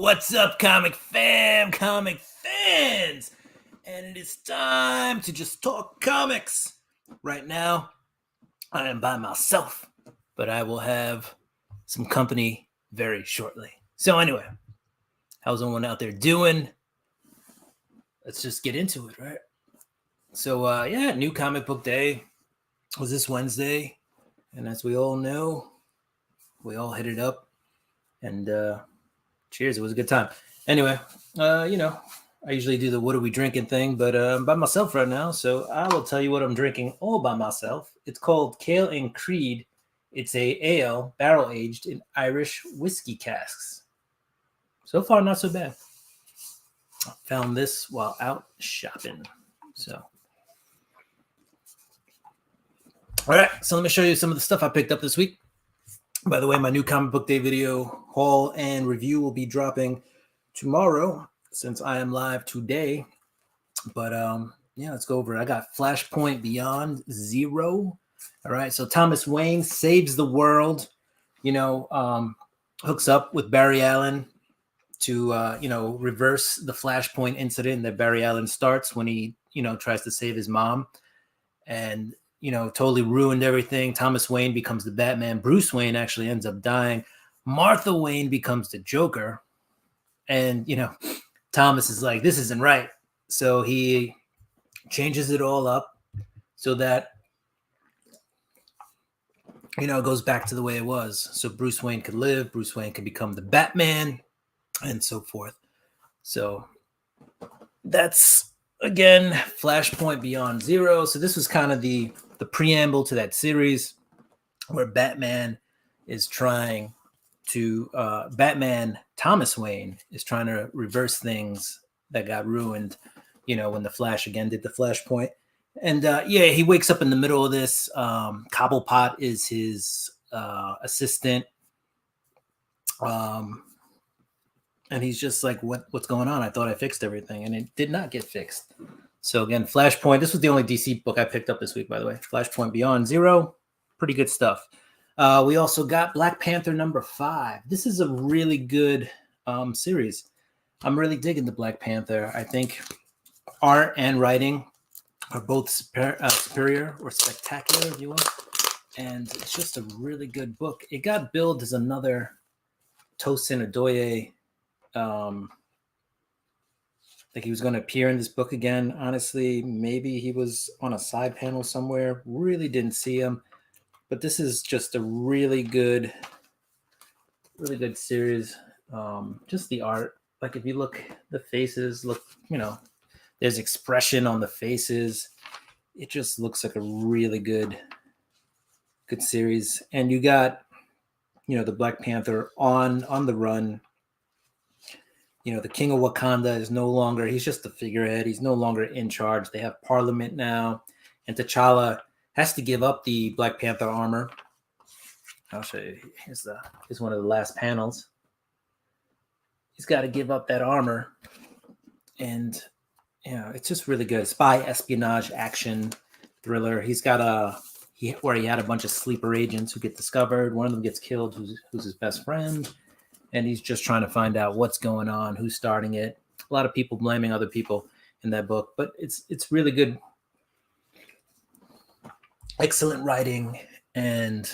What's up, comic fans? And it is time to just talk comics. Right now, I am by myself, but I will have some company very shortly. So anyway, how's everyone out there doing? Let's just get into it, right? So new comic book day was this Wednesday, and as we all know, we all hit it up, and cheers, it was a good time. Anyway, I usually do the what are we drinking thing, but I'm by myself right now, so I will tell you what I'm drinking all by myself. It's called Kale and Creed. It's a ale, barrel-aged in Irish whiskey casks. So far, not so bad. I found this while out shopping. So, all right, so let me show you some of the stuff I picked up this week. By the way, my new comic book day video haul and review will be dropping tomorrow since I am live today. But let's go over it. I got Flashpoint Beyond Zero. All right, so Thomas Wayne saves the world, hooks up with Barry Allen to, reverse the Flashpoint incident that Barry Allen starts when he, tries to save his mom. And totally ruined everything. Thomas Wayne becomes the Batman. Bruce Wayne actually ends up dying. Martha Wayne becomes the Joker. And, Thomas is like, this isn't right. So he changes it all up so that, it goes back to the way it was. So Bruce Wayne could live. Bruce Wayne could become the Batman and so forth. So that's, again, Flashpoint Beyond Zero. So this was kind of the preamble to that series where Batman is trying to Thomas Wayne is trying to reverse things that got ruined, when the Flash again did the Flashpoint. And he wakes up in the middle of this. Cobblepot is his assistant. And he's just like, what's going on? I thought I fixed everything, and it did not get fixed. So again, Flashpoint. This was the only DC book I picked up this week, by the way. Flashpoint Beyond Zero. Pretty good stuff. We also got Black Panther #5. This is a really good series. I'm really digging the Black Panther. I think art and writing are both superior or spectacular, if you will. And it's just a really good book. It got billed as another Tosin Adoye. Like he was going to appear in this book again. Honestly, maybe he was on a side panel somewhere. Really didn't see him. But this is just a really good series. Just the art. Like if you look, the faces look, there's expression on the faces. It just looks like a really good series. And you got, the Black Panther on the run. The King of Wakanda is no longer, he's just the figurehead. He's no longer in charge. They have Parliament now. And T'Challa has to give up the Black Panther armor. I'll show you. Here's one of the last panels. He's got to give up that armor. And, it's just really good. Spy, espionage, action, thriller. He's got where he had a bunch of sleeper agents who get discovered. One of them gets killed, who's his best friend. And he's just trying to find out what's going on, who's starting it. A lot of people blaming other people in that book, but it's really good. Excellent writing and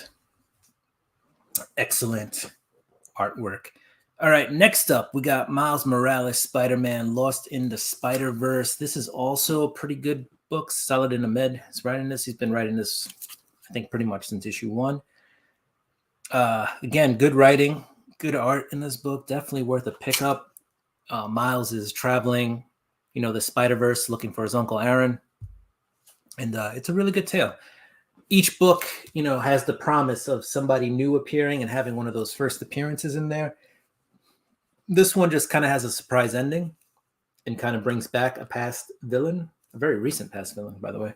excellent artwork. All right, next up, we got Miles Morales, Spider-Man, Lost in the Spider-Verse. This is also a pretty good book. Saladin Ahmed is writing this. He's been writing this, I think, pretty much since issue 1. Again, good writing. Good art in this book, definitely worth a pickup. Miles is traveling, the Spider-Verse, looking for his Uncle Aaron. And it's a really good tale. Each book, has the promise of somebody new appearing and having one of those first appearances in there. This one just kind of has a surprise ending and kind of brings back a past villain, a very recent past villain, by the way.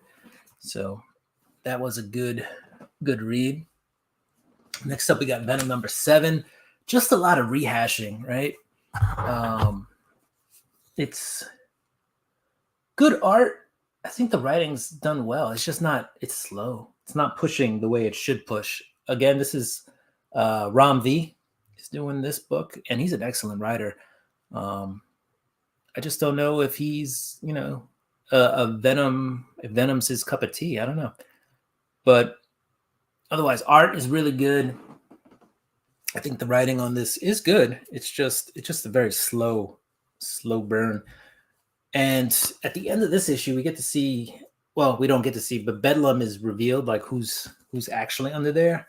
So that was a good read. Next up, we got Venom #7. Just a lot of rehashing, right? It's good art. I think the writing's done well. It's just not, it's slow. It's not pushing the way it should push. Again, this is Ram V is doing this book, and he's an excellent writer. I just don't know if he's, a Venom. If Venom's his cup of tea, I don't know. But otherwise, art is really good. I think the writing on this is good. It's just a very slow burn. And at the end of this issue, we get to see. Well, we don't get to see, but Bedlam is revealed, like who's actually under there,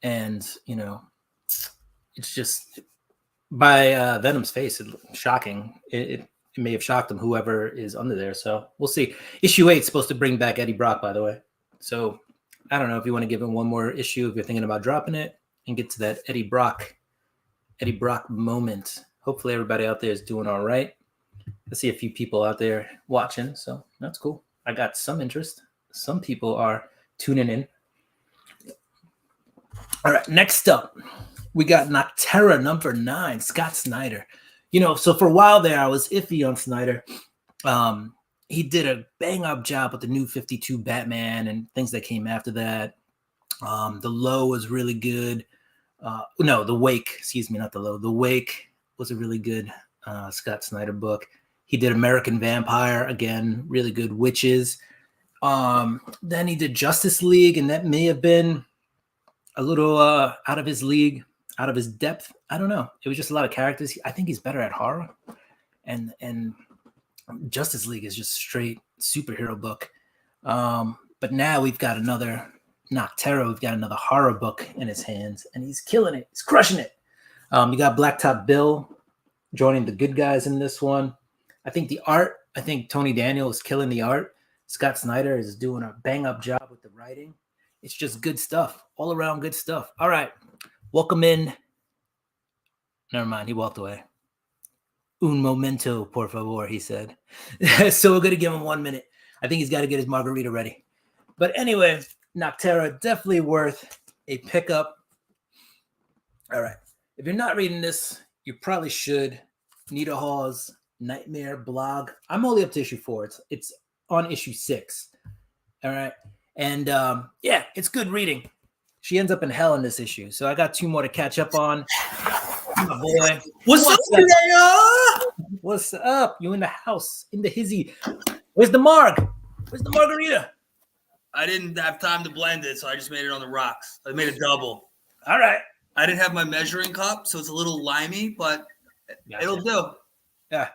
and it's just by Venom's face. It's shocking. It may have shocked him, whoever is under there. So we'll see. Issue 8 is supposed to bring back Eddie Brock, by the way. So I don't know if you want to give him one more issue if you're thinking about dropping it and get to that Eddie Brock moment. Hopefully everybody out there is doing all right. I see a few people out there watching, so that's cool. I got some interest. Some people are tuning in. All right, next up, we got Nocterra number 9, Scott Snyder. So for a while there, I was iffy on Snyder. He did a bang-up job with the New 52 Batman and things that came after that. The Low was really good. The Wake, excuse me, not The Low. The Wake was a really good Scott Snyder book. He did American Vampire, again, really good. Witches. Then he did Justice League, and that may have been a little out of his league, out of his depth. I don't know. It was just a lot of characters. I think he's better at horror. And Justice League is just straight superhero book. But now we've got another Nocterra. We've got another horror book in his hands, and he's killing it. He's crushing it. You got Blacktop Bill joining the good guys in this one. I think the art, Tony Daniel is killing the art. Scott Snyder is doing a bang-up job with the writing. It's just good stuff. All around good stuff. All right. Welcome in. Never mind. He walked away. Un momento, por favor, he said. So we're going to give him 1 minute. I think he's got to get his margarita ready. But anyway, Nocterra, definitely worth a pickup. All right. If you're not reading this, you probably should. Nita Hall's Nightmare blog. I'm only up to issue 4. It's on issue 6. All right. And it's good reading. She ends up in hell in this issue. So I got 2 more to catch up on. My boy. What's up, Leia? What's up? You in the house, in the hizzy. Where's the marg? Where's the margarita? I didn't have time to blend it, so I just made it on the rocks. I made a double. All right. I didn't have my measuring cup, so it's a little limey, but it'll do. Yeah.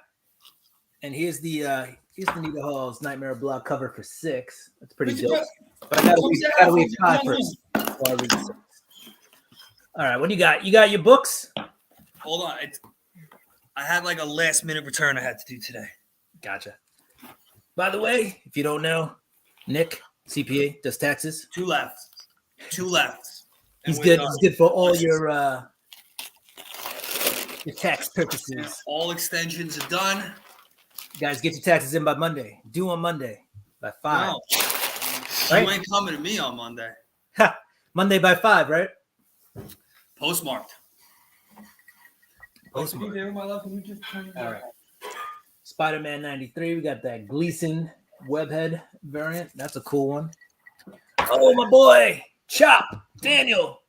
And here's the Nita Hall's Nightmare blog cover for 6. That's pretty dope. But I gotta read 5 first before I read 6. All right, what do you got? You got your books? Hold on. I had like a last minute return I had to do today. Gotcha. By the way, if you don't know, Nick, CPA, does taxes. 2 left. He's good. He's good for all your tax purposes. And all extensions are done. Guys, get your taxes in by Monday. Due on Monday by 5. No. Right? You ain't coming to me on Monday. Monday by 5, right? Postmarked. All right. Spider-Man 93. We got that Gleason webhead variant. That's a cool one. Oh, my boy. Chop. Daniel.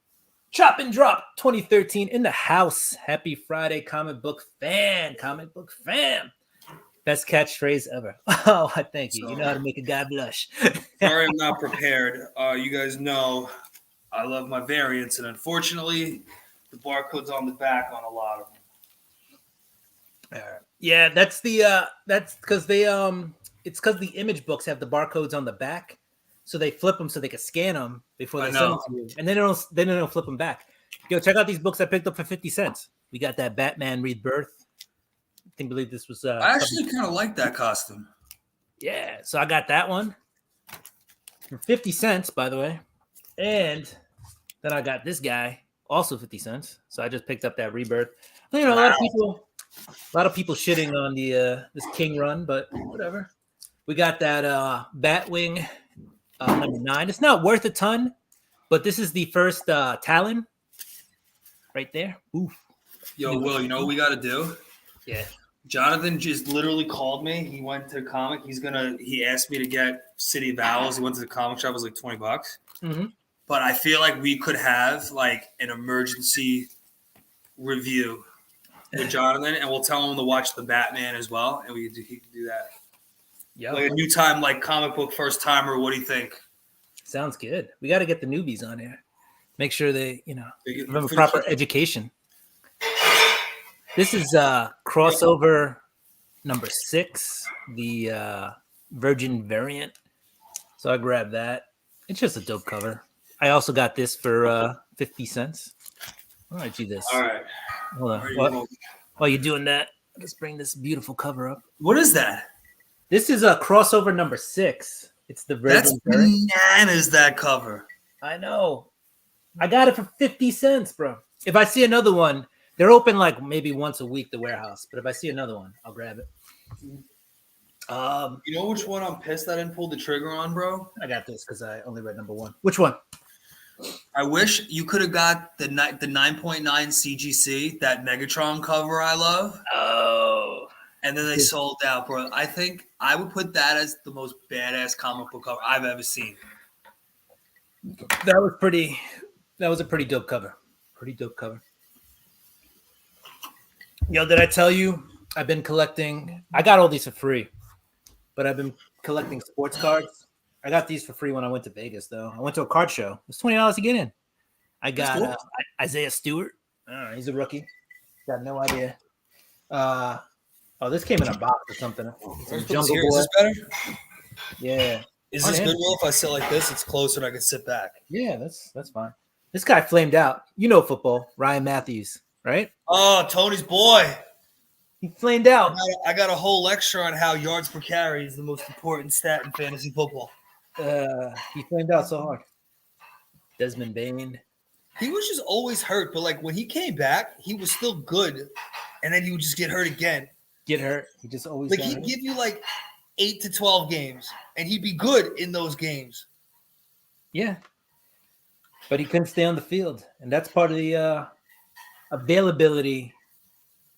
Chop and Drop 2013 in the house. Happy Friday, comic book fan. Best catchphrase ever. Oh, thank you. You know how to make a guy blush. Sorry, I'm not prepared. You guys know I love my variants, and unfortunately, the barcode's on the back on a lot of them. Yeah, that's because they it's because the image books have the barcodes on the back, so they flip them so they can scan them before they send them to you, and then they don't flip them back. Yo, check out these books I picked up for 50 cents. We got that Batman Rebirth. I believe this was. I actually kind of like that costume. Yeah, so I got that one for 50 cents, by the way, and then I got this guy also 50 cents. So I just picked up that Rebirth. You know, a lot of people shitting on the this King run, but whatever. We got that Batwing number 9. It's not worth a ton, but this is the first Talon right there. Oof. Yo, Will, you know what we got to do? Yeah. Jonathan just literally called me. He went to a comic. He asked me to get City of Owls. He went to the comic shop. It was like $20. Mm-hmm. But I feel like we could have like an emergency review with Jonathan, and we'll tell him to watch the Batman as well, and he can do that. Yeah, Like a new time, like comic book first timer. What do you think? sounds good. We got to get the newbies on here. Make sure they, They have a proper education. This is crossover number 6, the Virgin variant. So I grabbed that. It's just a dope cover. I also got this for 50 cents. I'll write you this. All right. Hold on. While you're doing that, let's bring this beautiful cover up. What is that? This is a crossover number 6. It's the Virgin That's variant. bananas, that cover. I know. I got it for 50 cents, bro. If I see another one, they're open like maybe once a week, the warehouse. But if I see another one, I'll grab it. You know which one I'm pissed I didn't pull the trigger on, bro? I got this because I only read number 1. Which one? I wish you could have got the 9.9 CGC, that Megatron cover I love. Oh. And then they sold out, bro. I think I would put that as the most badass comic book cover I've ever seen. That was a pretty dope cover. Pretty dope cover. Yo, did I tell you I've been collecting? I got all these for free, but I've been collecting sports cards. I got these for free when I went to Vegas, though. I went to a card show. It was $20 to get in. I got cool. Isaiah Stewart. He's a rookie. Got no idea. This came in a box or something. Jungle Boy. Is this better? Yeah. Is this good, Will? If I sit like this, it's closer and I can sit back. Yeah, that's fine. This guy flamed out. You know football. Ryan Matthews, right? Oh, Tony's boy. He flamed out. I got a whole lecture on how yards per carry is the most important stat in fantasy football. He flamed out so hard. Desmond Bain. He was just always hurt, but like when he came back, he was still good, and then he would just get hurt again. Get hurt. He just always like got he'd hurt. give you like 8 to 12 games, and he'd be good in those games. Yeah, but he couldn't stay on the field, and that's part of the availability.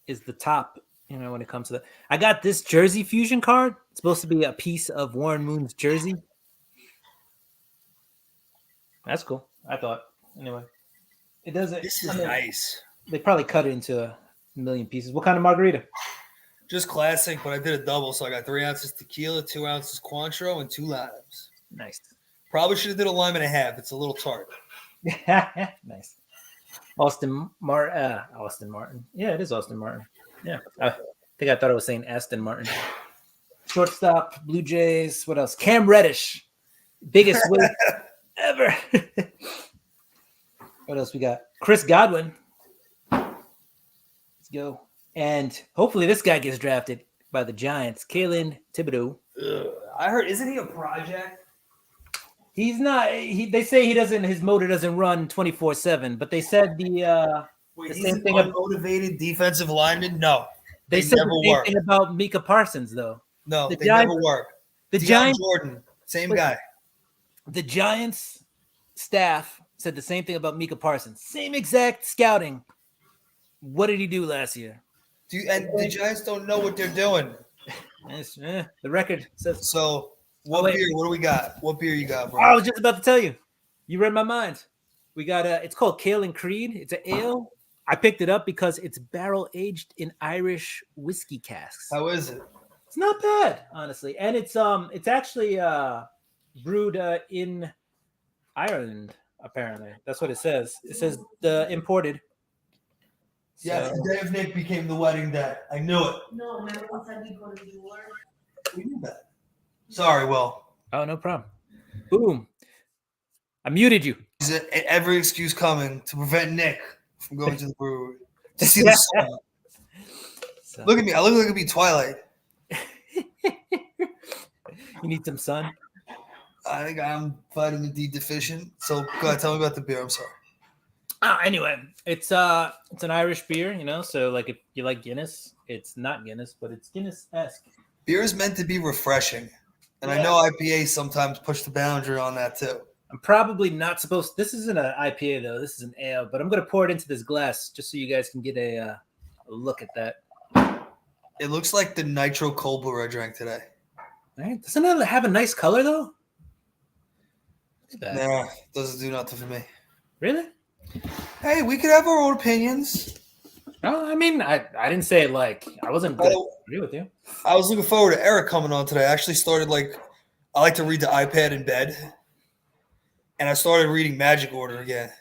Is the top, when it comes to that. I got this Jersey Fusion card. It's supposed to be a piece of Warren Moon's jersey. That's cool. I thought. Anyway, it doesn't. This is nice. They probably cut it into a million pieces. What kind of margarita? Just classic, but I did a double, so I got 3 ounces tequila, 2 ounces Cointreau, and 2 limes. Nice. Probably should have did a lime and a half. It's a little tart. Nice. Austin Martin. Yeah, it is Austin Martin. Yeah. I think I thought I was saying Aston Martin. Shortstop, Blue Jays. What else? Cam Reddish. Biggest weight ever. What else we got? Chris Godwin. Let's go. And hopefully this guy gets drafted by the Giants. Kalen Thibodeau. I heard, isn't he a project? He's not. They say he doesn't. His motor doesn't run 24/7. But they said the same thing. Unmotivated defensive lineman? No, they said the same thing about Micah Parsons, though. No, they never work. The Giants, Jordan, same guy. The Giants staff said the same thing about Micah Parsons. Same exact scouting. What did he do last year? And the Giants don't know what they're doing. The record says so. What beer? What do we got? What beer you got, bro? I was just about to tell you. You read my mind. We got it's called Kale and Creed. It's an ale. I picked it up because it's barrel aged in Irish whiskey casks. How is it? It's not bad, honestly, and it's actually brewed in Ireland. Apparently, that's what it says. It says the imported. Yeah, the day of Nick became the wedding day. I knew it. No, remember one time you go to the jeweler? We knew that. Sorry, Will. Oh, no problem. Boom. I muted you. Every excuse coming to prevent Nick from going to the brewery to see the sun. So. Look at me. I look like I'd be Twilight. You need some sun? I think I'm vitamin D deficient. So go ahead, tell me about the beer. I'm sorry. Anyway, it's an Irish beer, so like if you like Guinness, it's not Guinness, but it's Guinness-esque. Beer is meant to be refreshing. And I know IPAs sometimes push the boundary on that too. I'm probably not supposed. This isn't an IPA though. This is an ale, but I'm gonna pour it into this glass just so you guys can get a look at that. It looks like the Nitro Cold Brew I drank today. All right. Doesn't it have a nice color though? Nah, doesn't do nothing for me. Really? Hey, we could have our own opinions. No, I mean, I didn't say it like I wasn't going to agree with you. I was looking forward to Eric coming on today. I actually started I like to read the iPad in bed, and I started reading Magic Order again.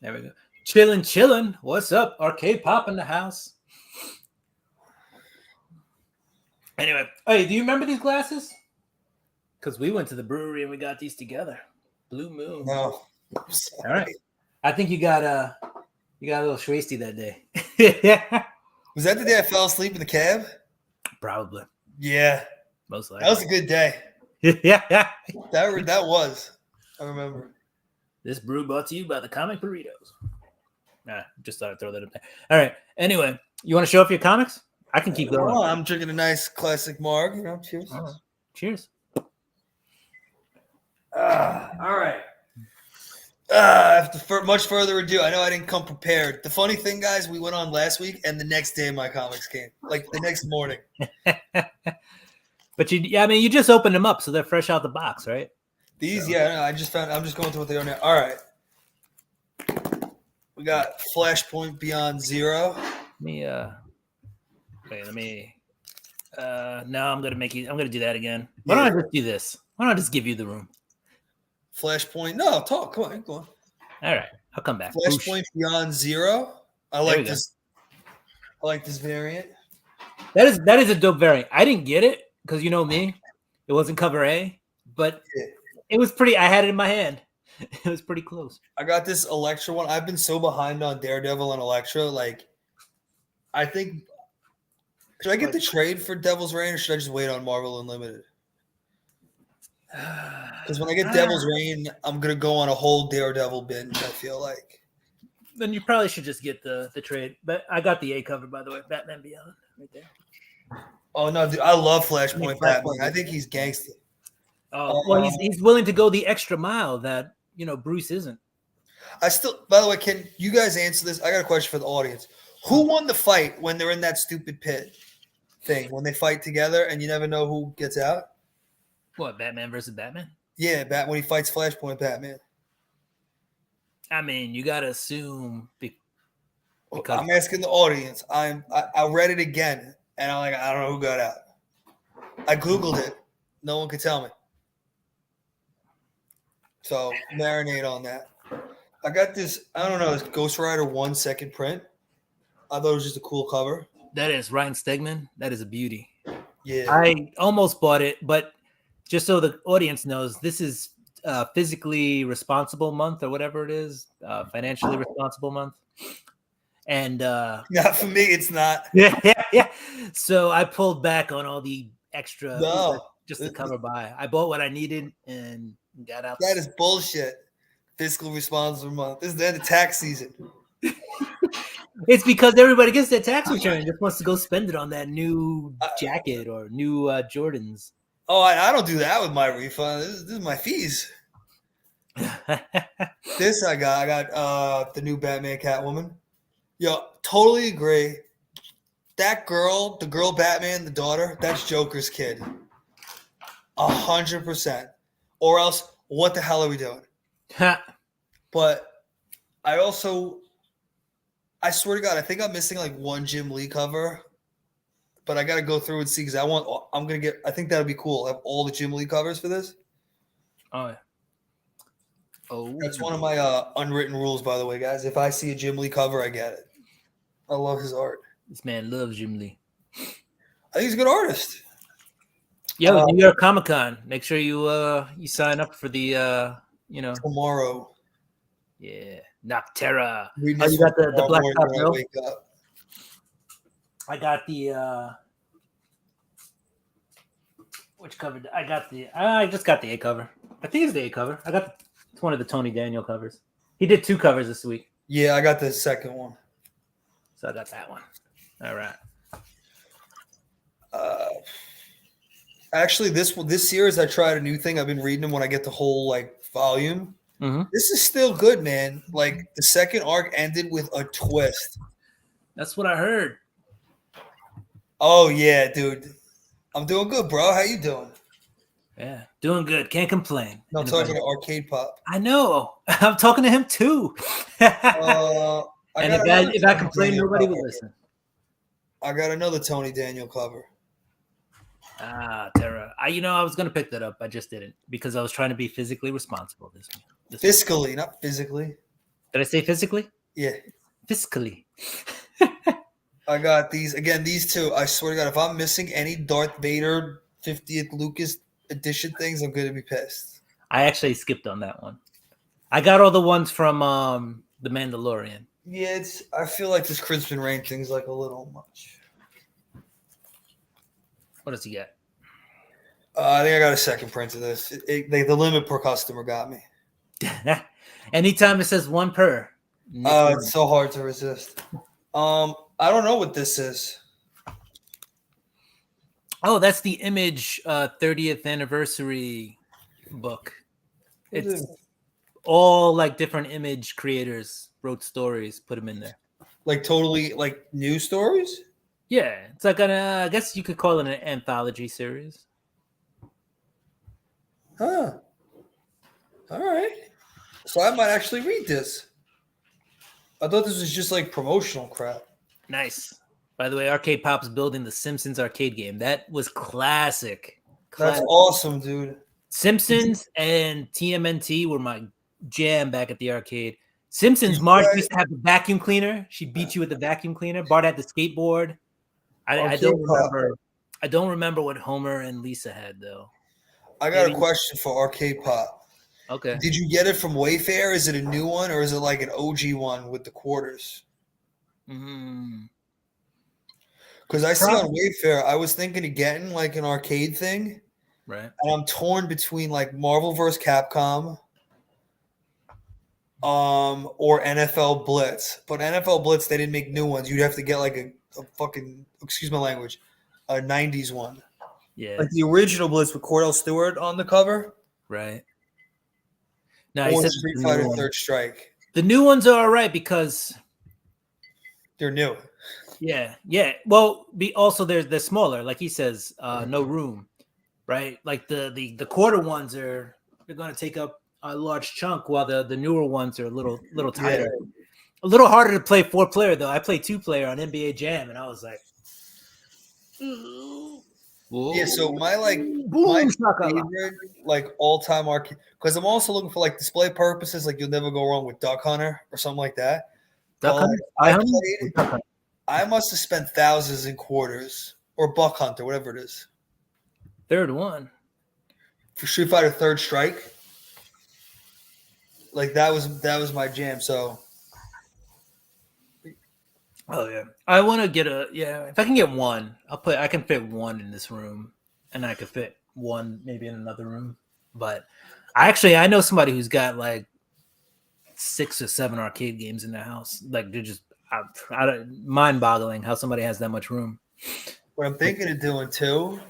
There we go. Chillin'. What's up? Arcade Pop in the house. Anyway, hey, do you remember these glasses? Because we went to the brewery and we got these together. Blue Moon. No. All right. I think you got a little schwasty that day. Yeah. Was that the day I fell asleep in the cab? Probably. Yeah. Most likely. That was a good day. Yeah. That was. I remember. This brew brought to you by the Comic Burritos. Nah, just thought I'd throw that up there. All right. Anyway, you want to show off your comics? I can keep going. Oh, I'm drinking a nice classic marg. You know, cheers. Cheers. All right. After much further ado, I know I didn't come prepared. The funny thing, guys, we went on last week, and the next day my comics came, like the next morning. But you just opened them up, so they're fresh out the box, right? These, yeah, I'm just going through what they are now. All right. We got Flashpoint Beyond Zero. No, I'm gonna do that again. Why don't I just do this? Why don't I just give you the room? Flashpoint. No, talk. Come on. All right, I'll come back. Flashpoint Beyond Zero. I like this. I like this variant. That is a dope variant. I didn't get it because you know me, it wasn't cover A, but it was pretty. I had it in my hand. It was pretty close. I got this Elektra one. I've been so behind on Daredevil and Elektra. I think should I get the trade for Devil's Reign or should I just wait on Marvel Unlimited? Because when I get Devil's Reign, I'm gonna go on a whole Daredevil binge. I feel like. Then you probably should just get the trade. But I got the A cover, by the way. Batman Beyond, right there. Oh no, dude! I love Flashpoint Batman. I think he's gangster. Oh well, he's willing to go the extra mile that Bruce isn't. By the way, can you guys answer this? I got a question for the audience. Who won the fight when they're in that stupid pit thing? When they fight together and you never know who gets out? What, Batman versus Batman? Yeah, when he fights Flashpoint Batman. I mean, you gotta assume. I'm asking the audience. I read it again, and I'm like, I don't know who got out. I Googled it. No one could tell me. So marinate on that. I got this. I don't know. This Ghost Rider 1 second print. I thought it was just a cool cover. That is Ryan Stegman. That is a beauty. Yeah. I almost bought it, but just so the audience knows, this is physically responsible month or whatever it is, financially responsible month. And not for me, it's not. Yeah. So I pulled back on all the extra just to cover by. I bought what I needed and got out. That is bullshit. Fiscal responsible month. This is the end of tax season. It's because everybody gets their tax return and just wants to go spend it on that new jacket or new Jordans. Oh, I don't do that with my refund. This is my fees. This I got the new Batman Catwoman. Yo, totally agree. That girl, the girl Batman, the daughter, that's Joker's kid. 100%. Or else, what the hell are we doing? But I swear to God, I think I'm missing one Jim Lee cover. But I got to go through and see because I think that would be cool. I have all the Jim Lee covers for this. Oh, that's one of my unwritten rules, by the way, guys. If I see a Jim Lee cover, I get it. I love his art. This man loves Jim Lee. I think he's a good artist. Yo, New York Comic Con. Make sure you sign up for the tomorrow. Yeah, Nocterra. You got the black top, no? I got the which cover? I just got the A cover. I think it's the A cover. It's one of the Tony Daniel covers. He did 2 covers this week. Yeah, I got the second one. So I got that one. All right. Actually, this series I tried a new thing. I've been reading them when I get the whole volume. Mm-hmm. This is still good, man. The second arc ended with a twist. That's what I heard. Oh yeah, dude. I'm doing good, bro. How you doing? Yeah, doing good. Can't complain. No, I'm talking to Arcade Pop. I know. I'm talking to him too. And if I complain, nobody will listen. I got another Tony Daniel cover. Ah, Terra. I was gonna pick that up. I just didn't because I was trying to be physically responsible this week. Fiscally, not physically. Did I say physically? Yeah. Fiscally. I got these again. These two. I swear to God, if I'm missing any Darth Vader 50th Lucas edition things, I'm gonna be pissed. I actually skipped on that one. I got all the ones from The Mandalorian. Yeah, I feel like this Crimson Reign thing's like a little much. What does he get? I think I got a second print of this. The limit per customer got me. Anytime it says one per. It's so hard to resist. I don't know what this is. Oh, that's the Image 30th anniversary book. It's all like different Image creators wrote stories, put them in there. Like totally like new stories? Yeah, it's like I guess you could call it an anthology series. Huh. All right. So I might actually read this. I thought this was just like promotional crap. Nice. By the way, Arcade Pop's building the Simpsons arcade game. That was classic. That's awesome, dude. Simpsons and TMNT were my jam back at the arcade. Simpsons, Marge used to have the vacuum cleaner. She beat you with the vacuum cleaner. Bart had the skateboard. I don't remember. I don't remember what Homer and Lisa had though. I got a question for Arcade Pop. Okay. Did you get it from Wayfair? Is it a new one or is it like an OG one with the quarters? Because I see on Wayfair, I was thinking of getting like an arcade thing. Right. And I'm torn between like Marvel vs. Capcom or NFL Blitz. But NFL Blitz, they didn't make new ones. You'd have to get like a fucking, excuse my language, a 90s one. Yeah. Like the original Blitz with Cordell Stewart on the cover. Right. Now, Or Street Fighter Third Strike. The new ones are all right because they're new. Yeah. Well, they're smaller, like he says, no room, right? Like the quarter ones they're going to take up a large chunk, while the newer ones are a little tighter. Yeah. A little harder to play 4-player though. I played 2-player on NBA Jam, and I was like, whoa. Yeah. So my favorite like all-time arcade, because I'm also looking for like display purposes. Like you'll never go wrong with Duck Hunter or something like that. Duck Hunter. I must have spent thousands in quarters or Buck Hunter, whatever it is. Third one. For Street Fighter Third Strike. Like that was my jam. So oh yeah. I want to get if I can get one, I can fit one in this room and I could fit one maybe in another room. But I know somebody who's got like 6 or 7 arcade games in their house. Like they're just mind-boggling how somebody has that much room. What I'm thinking of doing too,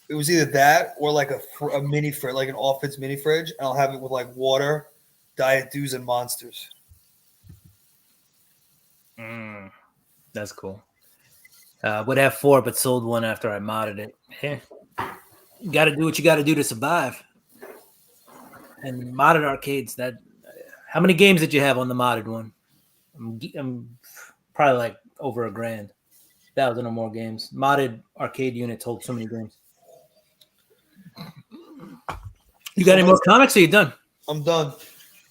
it was either that or like a mini fridge, like an office mini fridge, and I'll have it with like water, Diet Dews, and Monsters. That's cool. Would have 4, but sold one after I modded it. Yeah. You got to do what you got to do to survive. And modded arcades. How many games did you have on the modded one? I'm probably like over $1,000, 1,000 or more games. Modded arcade units hold so many games. You got any more comics? Or you done? I'm done.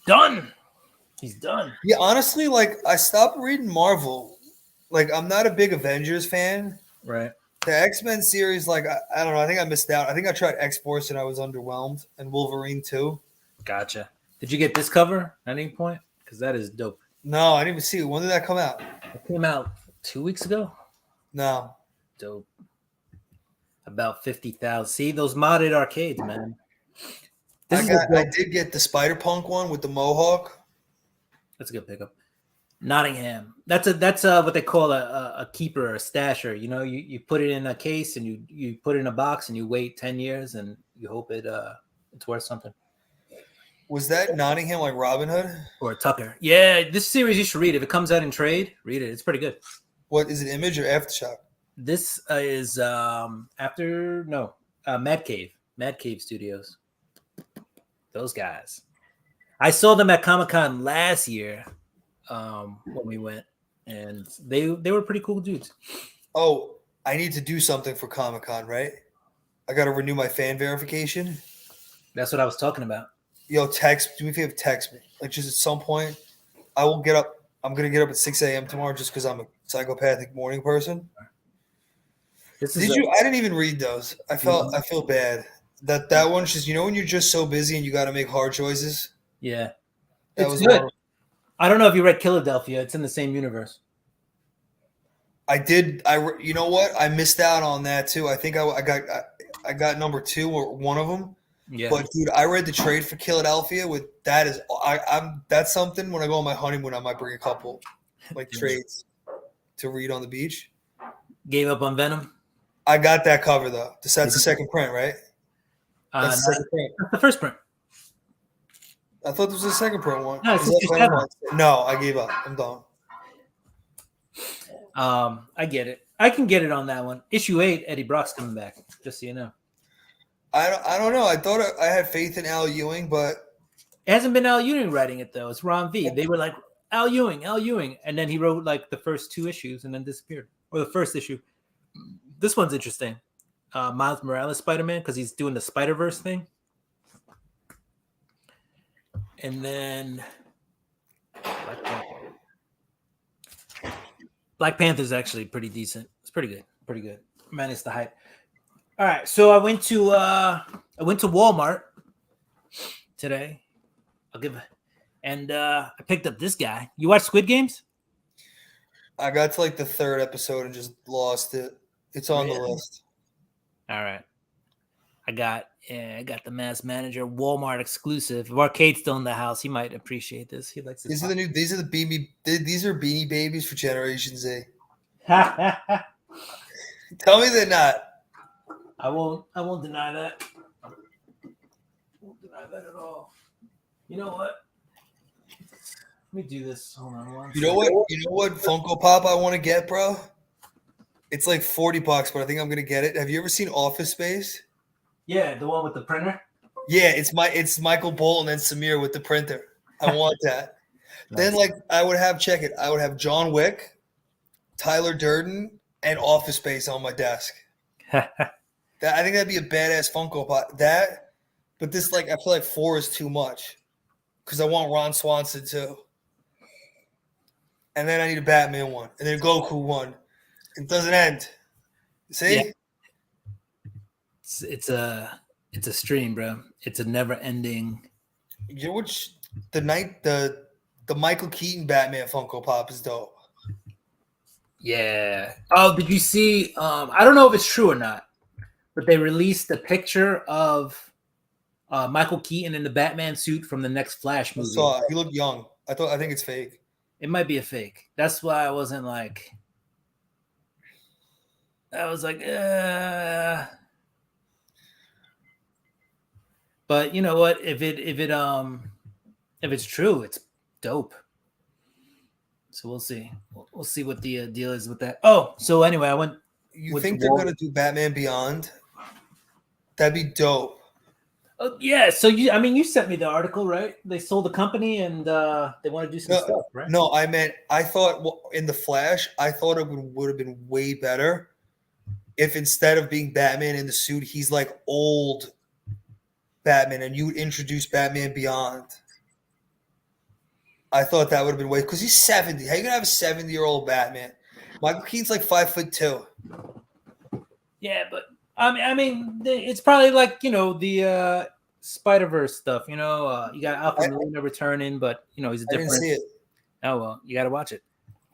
Done. He's done. Yeah, honestly, like I stopped reading Marvel. Like I'm not a big Avengers fan. Right. The X-Men series, like I don't know. I think I missed out. I think I tried X-Force and I was underwhelmed, and Wolverine too. Gotcha. Did you get this cover at any point? Because that is dope. No, I didn't even see it. When did that come out? It came out 2 weeks ago. No. Dope. About 50,000. See those modded arcades, man. I did get the Spider-Punk one with the mohawk. That's a good pickup. Nottingham. That's what they call a keeper or a stasher. You know, you put it in a case and you put it in a box and you wait 10 years and you hope it's worth something. Was that Nottingham like Robin Hood? Or Tucker. Yeah, this series you should read. If it comes out in trade, read it. It's pretty good. What is it, Image or Aftershock? This is Mad Cave. Mad Cave Studios. Those guys. I saw them at Comic-Con last year when we went, and they were pretty cool dudes. Oh, I need to do something for Comic-Con, right? I got to renew my fan verification. That's what I was talking about. Yo, do me a favor, text me. Like, just at some point, I will get up. I'm going to get up at 6 a.m. tomorrow just because I'm a psychopathic morning person. This Did is you? I didn't even read those. I feel bad. That one's just, when you're just so busy and you got to make hard choices. Yeah. That It's was good. one. I don't know if you read Philadelphia. It's in the same universe. I did. You know what? I missed out on that too. I think I got number 2 or one of them. Yeah. But dude, I read the trade for Philadelphia. That's something. When I go on my honeymoon, I might bring a couple like trades to read on the beach. Gave up on Venom. I got that cover though. That's the second print, right? That's the second print. The first print. I thought this was the second print one. No, it's issue 7. No, I gave up. I'm done. I get it. I can get it on that one. Issue 8, Eddie Brock's coming back. Just so you know. I don't know. I thought I had faith in Al Ewing, but it hasn't been Al Ewing writing it though. It's Ron V. They were like Al Ewing, and then he wrote like the first 2 issues and then disappeared. Or the first issue. This one's interesting. Miles Morales Spider-Man because he's doing the Spider-Verse thing. And then Black Panther's actually pretty decent. It's pretty good. Pretty good. Minus the hype. All right, so I went to Walmart today. I picked up this guy. You watch Squid Games? I got to like the 3rd episode and just lost it. It's on the list. All right. I got the Mass Manager Walmart exclusive. If Arcade's still in the house, he might appreciate this. He likes this. These are Beanie Babies for Generation Z. Tell me they're not. I won't deny that. I won't deny that at all. You know what? Let me do this. Hold on. You know what Funko Pop I want to get, bro? It's like $40, but I think I'm gonna get it. Have you ever seen Office Space? Yeah, the one with the printer. Yeah, it's Michael Bolton and Samir with the printer. I want that. Nice. Then I would have John Wick, Tyler Durden, and Office Space on my desk. I think that'd be a badass Funko Pop. But this I feel like 4 is too much because I want Ron Swanson too. And then I need a Batman one, and then Goku one. It doesn't end. See? Yeah. It's a stream, bro. It's a never-ending. You know which the Michael Keaton Batman Funko Pop is dope. Yeah. Oh, did you see? I don't know if it's true or not, but they released a picture of Michael Keaton in the Batman suit from the next Flash movie. I saw it. He looked young. I think it's fake. It might be a fake. That's why I wasn't like. I was like, But you know what? If it's true, it's dope. So we'll see. We'll see what the deal is with that. Oh, so anyway, I went. You think they're gonna do Batman Beyond? That'd be dope. Oh, yeah. So you sent me the article, right? They sold the company and they want to do some stuff, right? No, I thought in the Flash, I thought it would have been way better if instead of being Batman in the suit, he's like old Batman, and you would introduce Batman Beyond. I thought that would have been way because he's 70. How you gonna have a 70-year-old Batman? Michael Keaton's like 5'2". Yeah, but I mean, it's probably like the Spider-Verse stuff. You got Alfred Molina returning, but he's a different. I didn't see it. Oh well, you got to watch it.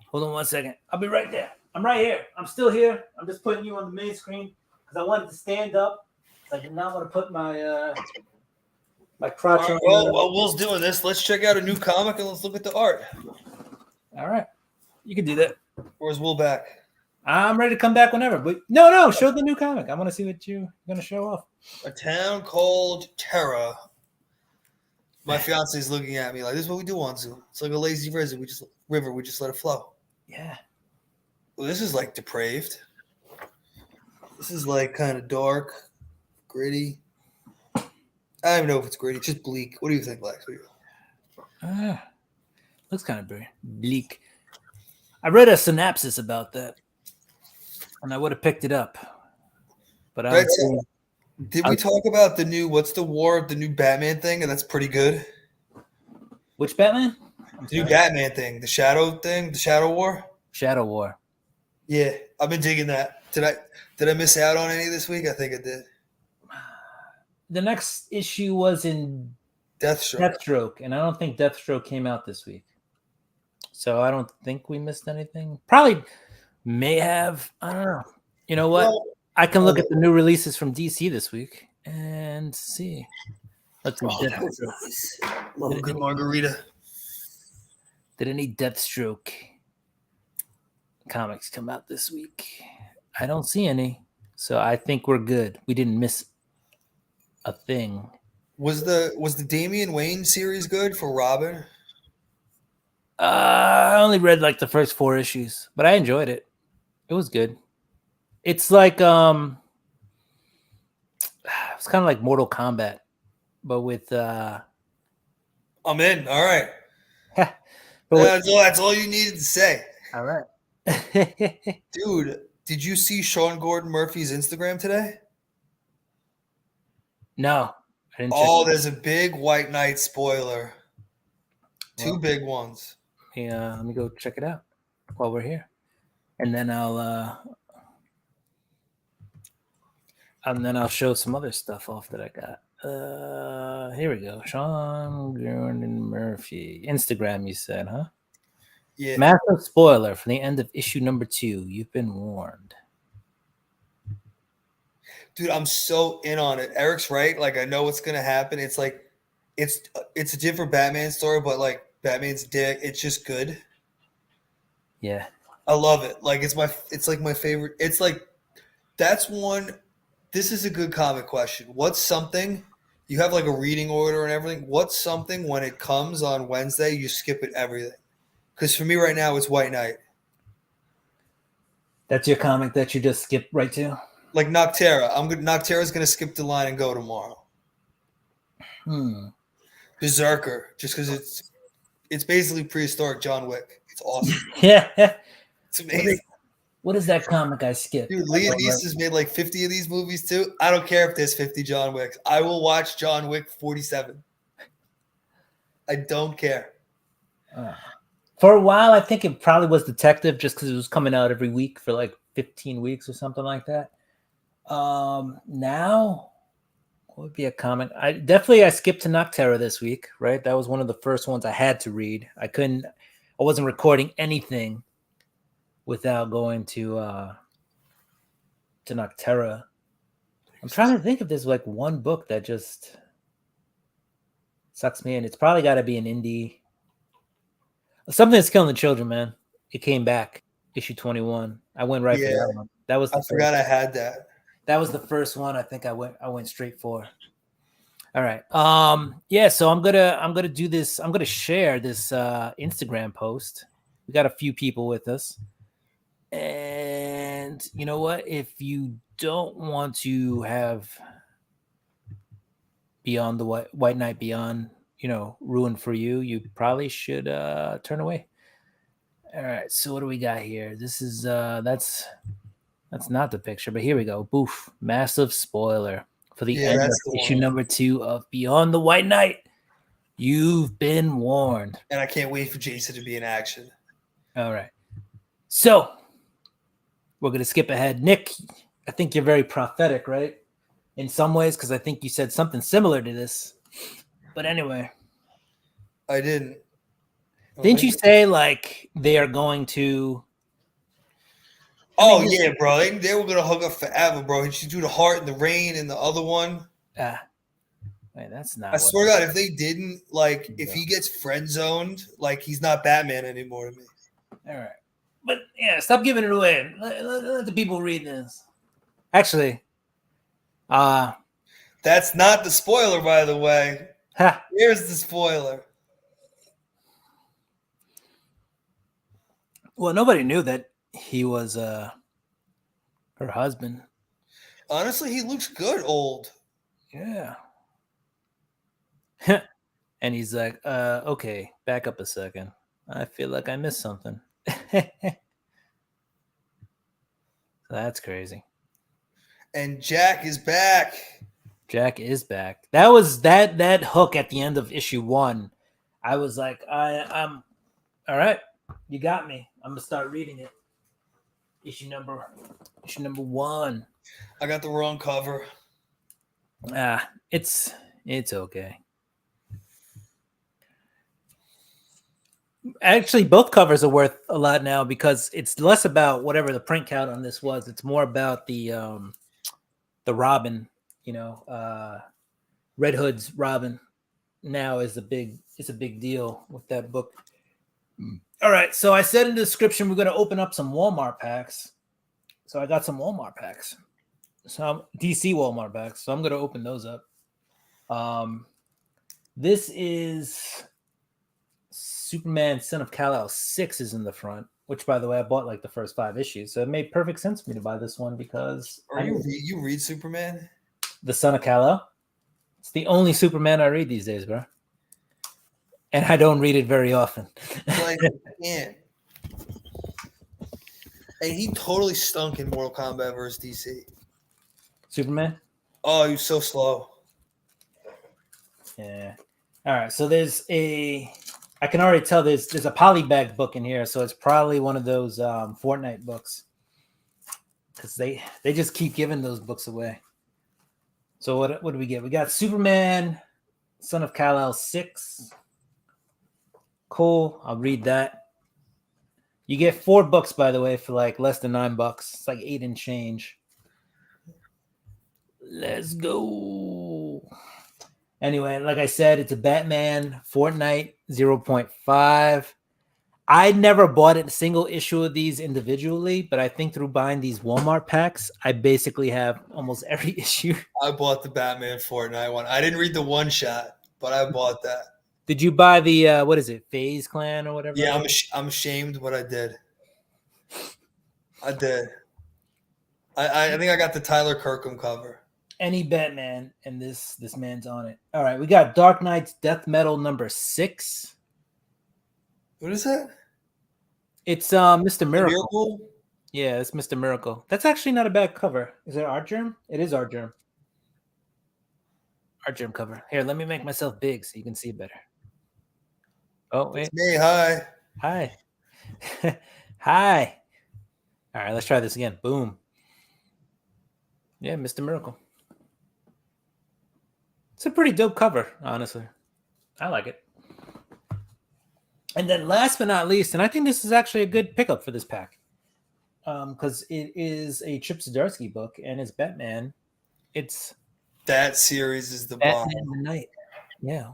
Hold on 1 second. I'll be right there. I'm right here. I'm still here. I'm just putting you on the main screen because I wanted to stand up. I did not want to put my my crotch on. Well, while Will's doing this, let's check out a new comic and let's look at the art. All right, you can do that. Where's Will back? I'm ready to come back whenever. But no, show the new comic. I want to see what you're gonna show off. A Town Called Terror. My fiance is looking at me like, this is what we do on Zoom. It's like a lazy river. We just let it flow. Yeah. Well, this is like depraved. This is like kind of dark, gritty. I don't even know if it's gritty. It's just bleak. What do you think, Lex? Looks kind of bleak. I read a synopsis about that. and I would have picked it up. But I Right, was so did we talk about the new the new Batman thing? And that's pretty good. which Batman? The new Batman thing, the Shadow War. Shadow War. Yeah, I've been digging that. Did I miss out on any this week? I think I did. The next issue was in Deathstroke. and I don't think Deathstroke came out this week. So I don't think we missed anything. Probably may have. I don't know. You know what? Well, I can look at the new releases from DC this week and see. Let's see. that was nice. Love a good margarita. Did any Deathstroke comics come out this week? I don't see any. So I think we're good. We didn't miss a thing. Was the Damian Wayne series good for Robin? I only read like the first 4 issues, but I enjoyed it. It was good. It's like it's kind of like Mortal Kombat, but with I'm in. All right. but That's all you needed to say. all right. Dude, did you see Sean Gordon Murphy's Instagram today? No, I didn't. Oh, there's a big White Knight spoiler. Two big ones. Yeah, let me go check it out while we're here, and then I'll show some other stuff off that I got. Here we go. Sean Gordon Murphy Instagram. You said, huh? Yeah. Massive spoiler from the end of issue number 2. You've been warned. Dude, I'm so in on it. Eric's right. Like, I know what's gonna happen. It's like it's a different Batman story, but like Batman's dick, it's just good. Yeah. I love it. Like it's like my favorite. It's like that's one. This is a good comic question. What's something you have like a reading order and everything? What's something when it comes on Wednesday you skip it everything? Because for me right now it's White Knight. That's your comic that you just skipped right to? Like Noctera. Noctera's gonna skip the line and go tomorrow. Berserker, just because it's basically prehistoric John Wick. It's awesome. Yeah. It's amazing. What is that comic I skipped? Dude, Liam Neeson's made like 50 of these movies too. I don't care if there's 50 John Wicks. I will watch John Wick 47. I don't care. For a while, I think it probably was Detective just because it was coming out every week for like 15 weeks or something like that. Now, what would be a comic? I skipped to Noctera this week, right? That was one of the first ones I had to read. I wasn't recording anything without going to Noctera. I'm trying to think if there's like one book that just sucks me in. It's probably got to be an indie. Something That's Killing the Children, man. It came back, issue 21. I went right for that one. That was I forgot I had that. That was the first one I think I went straight for. All right. Yeah, so I'm gonna do this. I'm gonna share this Instagram post. We got a few people with us. And you know what? If you don't want to have Beyond the White Knight Beyond, ruined for you, you probably should turn away. All right, so what do we got here? This is that's not the picture, but here we go. Boof, massive spoiler for the end of issue number 2 of Beyond the White Knight. You've been warned. And I can't wait for Jason to be in action. All right, so we're gonna skip ahead. Nick, I think you're very prophetic, right? In some ways, because I think you said something similar to this. But anyway, I didn't. Didn't you say like they are going to? Oh yeah, bro. They were gonna hook up forever, bro. And she do the heart and the rain and the other one. Wait, that's not. I swear to God, if they didn't, like, if he gets friend zoned, like he's not Batman anymore to me. All right, but yeah, stop giving it away. Let the people read this. Actually, that's not the spoiler, by the way. Here's the spoiler. Well, nobody knew that he was her husband. Honestly, he looks good old. Yeah. And he's like, okay, back up a second. I feel like I missed something. That's crazy. And Jack is back. Jack is back. That was that hook at the end of issue 1. I was like, I'm all right. You got me. I'm gonna start reading it. Issue number 1. I got the wrong cover. It's okay. Actually, both covers are worth a lot now because it's less about whatever the print count on this was. It's more about the Robin, Red Hood's Robin now is a big deal with that book. All right, so I said in the description we're going to open up some Walmart packs. So I got some Walmart packs, some DC Walmart packs. So I'm going to open those up. This is Superman Son of Kal-El 6 is in the front, which, by the way, I bought like the first 5 issues. So it made perfect sense for me to buy this one because... You read Superman? The Son of Kal-El? It's the only Superman I read these days, bro. And I don't read it very often. Like, man. And he totally stunk in Mortal Kombat versus DC. Superman? Oh, he was so slow. Yeah. All right, so I can already tell there's a polybag book in here, so it's probably one of those Fortnite books because they just keep giving those books away. So what do we get? We got Superman, Son of Kal-El 6. Cool. I'll read that. You get 4 books, by the way, for like less than $9. It's like 8 and change. Let's go. Anyway, like I said, it's a Batman Fortnite 0.5. I never bought a single issue of these individually, but I think through buying these Walmart packs, I basically have almost every issue. I bought the Batman Fortnite one. I didn't read the one shot, but I bought that. Did you buy the, what is it, FaZe Clan or whatever? Yeah, I'm ashamed, but I did. I did. I think I got the Tyler Kirkham cover. Any Batman, and this man's on it. All right, we got Dark Knight's Death Metal number 6. What is that? It's Mr. Miracle. Miracle? Yeah, it's Mr. Miracle. That's actually not a bad cover. Is it Art Germ? It is Art Germ. Art Germ cover. Here, let me make myself big so you can see better. Oh, wait. It's me. Hi. Hi. Hi. All right, let's try this again. Boom. Yeah, Mr. Miracle. It's a pretty dope cover, honestly. I like it. And then last but not least, and I think this is actually a good pickup for this pack, because it is a Chip Zdarsky book, and it's Batman. It's that series is the Batman bomb. the Night. Yeah.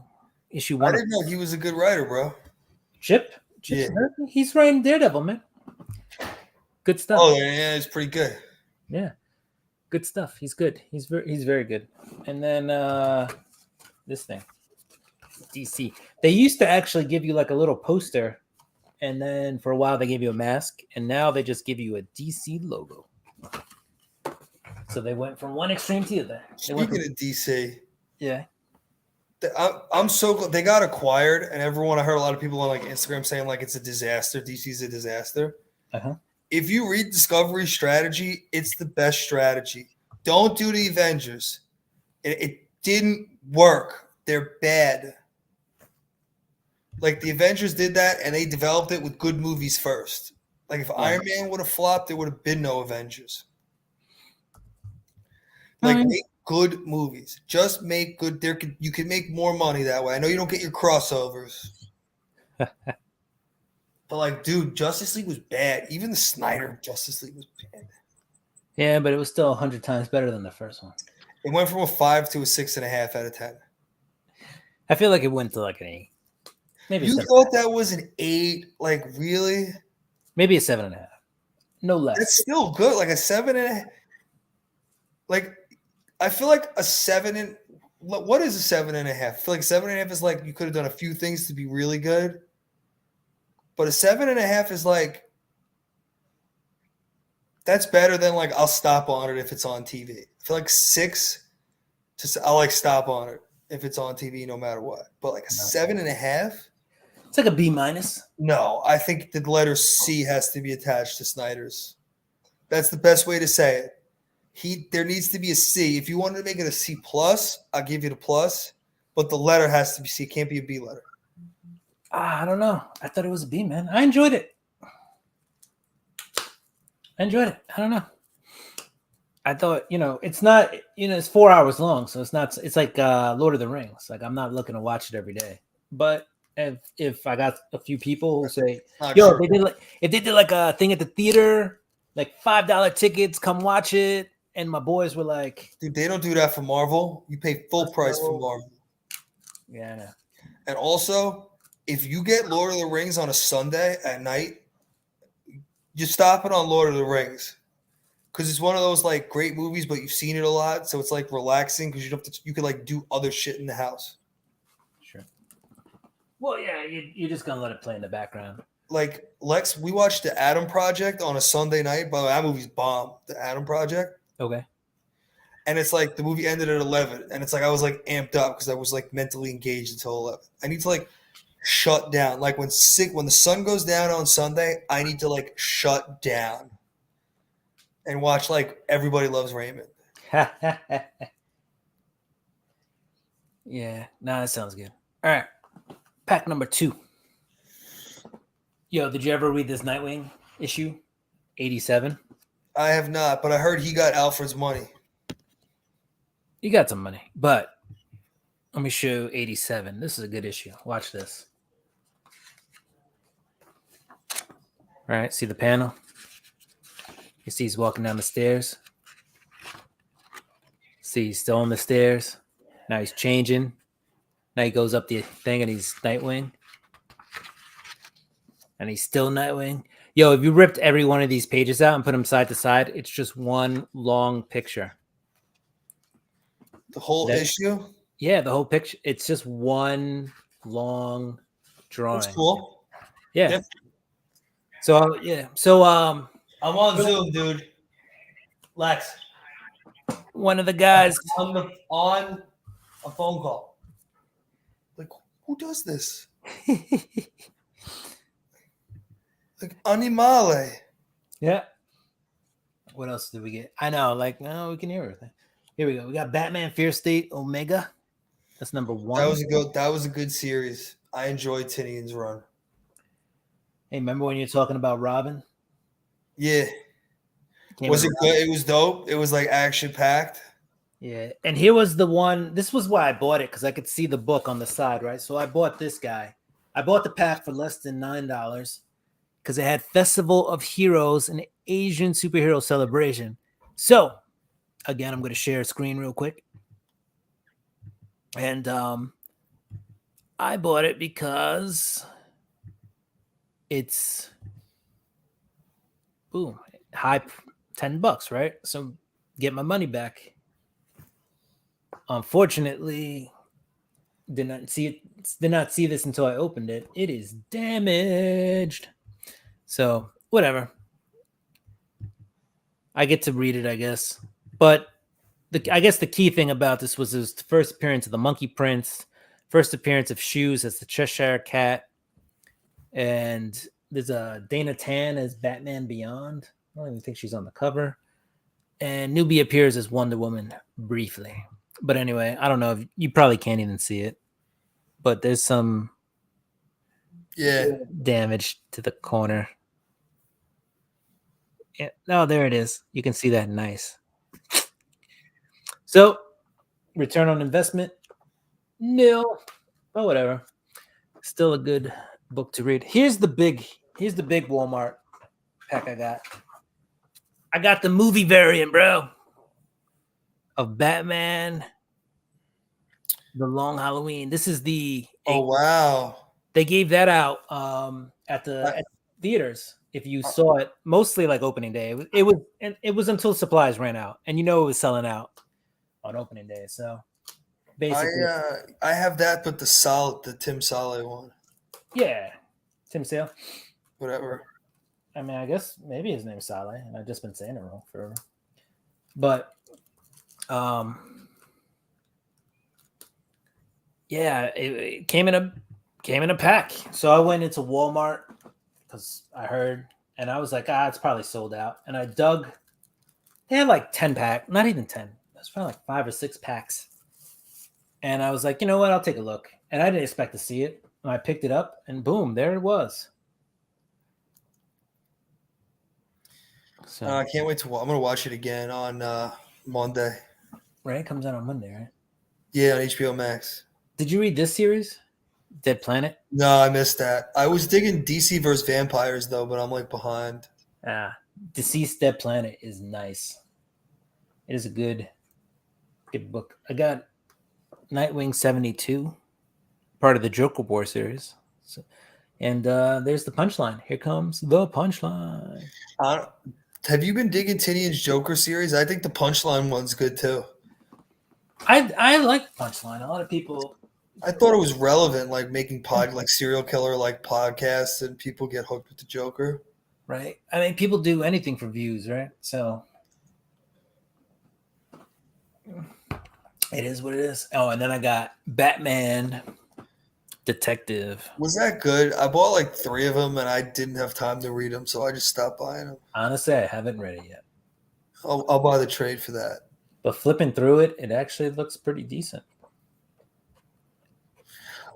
Issue 1. I didn't know he was a good writer, bro. Chip Yeah. Zdarsky? He's writing Daredevil, man. Good stuff. Oh, yeah, it's pretty good. Yeah. Good stuff. He's good. He's very good. And then this thing, DC. They used to actually give you like a little poster, and then for a while they gave you a mask, and now they just give you a DC logo. So they went from one extreme to the other. Speaking of DC, yeah, I'm so glad they got acquired, and everyone, I heard a lot of people on like Instagram saying like it's a disaster. DC's a disaster. Uh-huh. If you read Discovery strategy, it's the best strategy. Don't do the Avengers. It didn't work. They're bad. Like the Avengers did that, and they developed it with good movies first. Like if Iron Man would have flopped, there would have been no Avengers. Like make good movies. Just make good. You can make more money that way. I know you don't get your crossovers. But like, dude, Justice League was bad. Even the Snyder Justice League was bad. Yeah, but it was still 100 times better than the first one. It went from a 5 to a 6.5 out of 10. I feel like it went to like an 8. Maybe you thought that was an 8? Like, really? Maybe a 7.5. No less. It's still good. Like a 7.5. Like, I feel like a 7 and what is a 7.5? I feel like 7.5 is like you could have done a few things to be really good. But a 7.5 is like, that's better than like I'll stop on it if it's on TV. I feel like 6, I'll like stop on it if it's on TV no matter what. But like a 7.5? It's like a B-. No, I think the letter C has to be attached to Snyder's. That's the best way to say it. There needs to be a C. If you wanted to make it a C plus, I'll give you the plus, but the letter has to be C. It can't be a B letter. I don't know. I thought it was a B, man. I enjoyed it. I don't know. I thought, it's not, it's 4 hours long, so it's like Lord of the Rings. Like, I'm not looking to watch it every day. But if I got a few people who say, yo, if they did like a thing at the theater, like $5 tickets, come watch it. And my boys were like, dude, they don't do that for Marvel. You pay full price for Marvel. Yeah, I know. And also, if you get Lord of the Rings on a Sunday at night, you stop it on Lord of the Rings. Because it's one of those like great movies, but you've seen it a lot, so it's like relaxing because you could like do other shit in the house. Sure. Well, yeah, you're just gonna let it play in the background. Like Lex, we watched The Adam Project on a Sunday night. By the way, that movie's bomb. The Adam Project. Okay. And it's like the movie ended at 11, and it's like I was like amped up because I was like mentally engaged until 11. I need to like shut down. Like when the sun goes down on Sunday, I need to like shut down and watch like Everybody Loves Raymond. Yeah, that sounds good. All right, pack number 2. Yo, did you ever read this Nightwing issue, 87? I have not, but I heard he got Alfred's money. You got some money, but let me show you 87. This is a good issue. Watch this. All right, see the panel? You see he's walking down the stairs. See, he's still on the stairs. Now he's changing. Now he goes up the thing and he's Nightwing. And he's still Nightwing. Yo, if you ripped every one of these pages out and put them side to side, it's just one long picture. The whole issue? Yeah, the whole picture. It's just one long drawing. That's cool. Yeah. So, yeah. So, I'm on Zoom, dude. Lex. One of the guys on a phone call. Like, who does this? Like Animale. Yeah. What else did we get? I know, like, no, we can hear everything. Here we go. We got Batman Fear State Omega. That's number 1. That was a good series. I enjoyed Tinian's run. Hey, remember when you were talking about Robin? Yeah. Was it good? It was dope. It was like action packed. Yeah. And here was the one. This was why I bought it, because I could see the book on the side, right? So I bought this guy. I bought the pack for less than $9 because it had Festival of Heroes, an Asian superhero celebration. So, again, I'm going to share a screen real quick. And I bought it because it's high $10, right? So get my money back. Unfortunately, did not see this until I opened it. It is damaged. So whatever. I get to read it, I guess. But I guess the key thing about this was his first appearance of the Monkey Prince, first appearance of Shoes as the Cheshire Cat, and there's a Dana Tan as Batman Beyond. I don't even think she's on the cover. And Newbie appears as Wonder Woman briefly. But anyway, I don't know if you probably can't even see it. But there's some damage to the corner. Yeah, no, there it is. You can see that. Nice. So, return on investment, nil. But whatever. Still a good book to read. Here's the big Walmart pack I got. I got the movie variant, bro, of Batman The Long Halloween. This is the wow. They gave that out at theaters. If you saw it, mostly like opening day. It was until supplies ran out, and it was selling out on opening day. So basically, I have that, but the Tim Saleh one. Yeah, Tim Sale. Whatever. I mean, I guess maybe his name's Saleh, and I've just been saying it wrong forever. But, yeah, it came in a pack. So I went into Walmart because I heard, and I was like, it's probably sold out. And I dug They had like 10 pack, not even 10. That's probably like 5 or 6 packs. And I was like, you know what? I'll take a look. And I didn't expect to see it. And I picked it up, and boom, there it was. So I can't wait to. I'm gonna watch it again on Monday. right, it comes out on Monday, right? Yeah, on HBO Max. Did you read this series, Dead Planet? No, I missed that. I was digging DC vs. Vampires though, but I'm like behind. Deceased Dead Planet is nice. It is a good book. I got Nightwing 72, part of the Joker War series. So, and there's the punchline. Here comes the punchline. Have you been digging Tinian's Joker series? I think the Punchline one's good too. I like punchline. A lot of people. I thought it was relevant, like making like serial killer like podcasts, and people get hooked with the Joker. Right. I mean, people do anything for views, right? So it is what it is. Oh, and then I got Batman Detective. Was that good? I bought like 3 of them, and I didn't have time to read them, so I just stopped buying them. Honestly, I haven't read it yet. I'll buy the trade for that. But flipping through it, it actually looks pretty decent.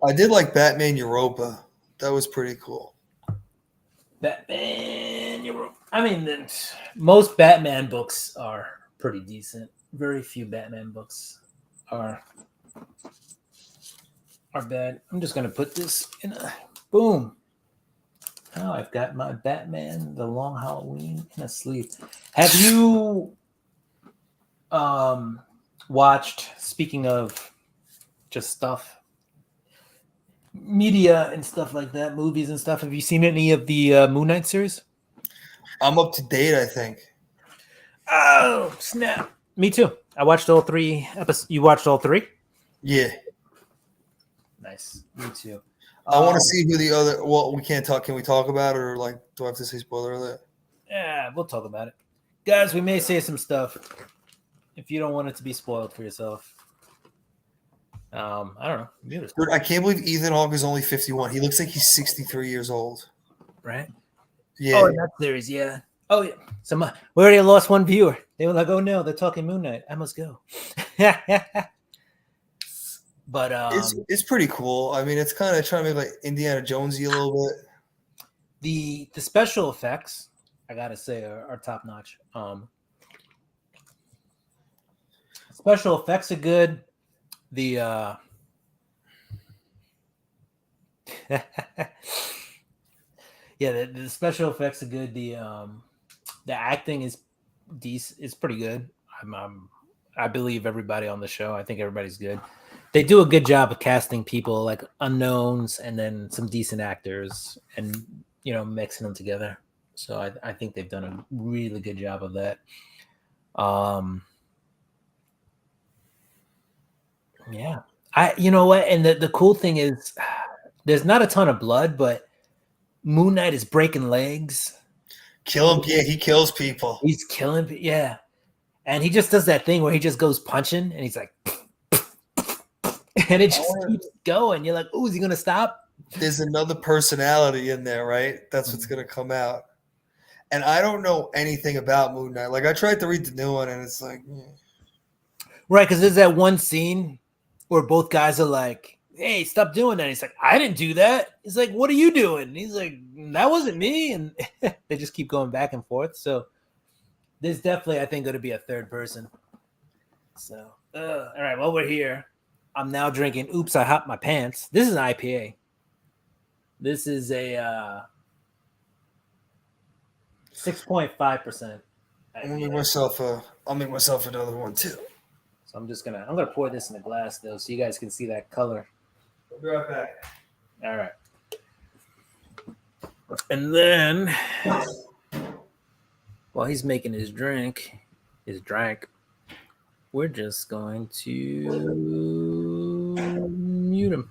I did like Batman Europa. That was pretty cool. Batman Europa. I mean, most Batman books are pretty decent. Very few Batman books are bad. I'm just gonna put this in a boom. Now I've got my Batman The Long Halloween in a sleeve. Have you watched, speaking of just stuff, media and stuff like that, movies and stuff, have you seen any of the Moon Knight series? I'm up to date, I think. Oh, snap. Me too. I watched all 3 episodes. You watched all 3? Yeah. Nice. Me too. I want to see who the other. Well, we can't talk. Can we talk about it, or like, do I have to say spoiler alert? Yeah, we'll talk about it. Guys, we may say some stuff if you don't want it to be spoiled for yourself. I don't know. Dude, I can't believe Ethan Hawke is only 51. He looks like he's 63 years old. Right? Yeah. Oh, in that series, yeah. Oh, yeah. We already lost one viewer. They were like, oh, no, they're talking Moon Knight. I must go. But it's pretty cool. I mean, it's kind of trying to make like Indiana Jonesy a little bit. The special effects, I gotta say, are top notch. Special effects are good. The yeah, the special effects are good. The acting is decent. It's pretty good. I believe everybody on the show. I think everybody's good. They do a good job of casting people like unknowns and then some decent actors and, you know, mixing them together. So I think they've done a really good job of that. Yeah. You know what? And the cool thing is there's not a ton of blood, but Moon Knight is breaking legs. Kill him. Yeah, he kills people. He's killing. Yeah. And he just does that thing where he just goes punching and he's like, and it just keeps going. You're like, oh, is he going to stop? There's another personality in there, right? That's what's going to come out. And I don't know anything about Moon Knight. Like, I tried to read the new one, and it's like... Right, because there's that one scene where both guys are like, hey, stop doing that. He's like, I didn't do that. He's like, what are you doing? And he's like, that wasn't me. And they just keep going back and forth. So there's definitely, I think, going to be a third person. So, all right, while we're here, I'm now drinking Oops, I Hopped My Pants. This is an IPA. This is a 6.5%. I'll make myself another one too. So I'm gonna pour this in a glass though, so you guys can see that color. I'll be right back. All right. And then while he's making his drink, we're just going to mute him.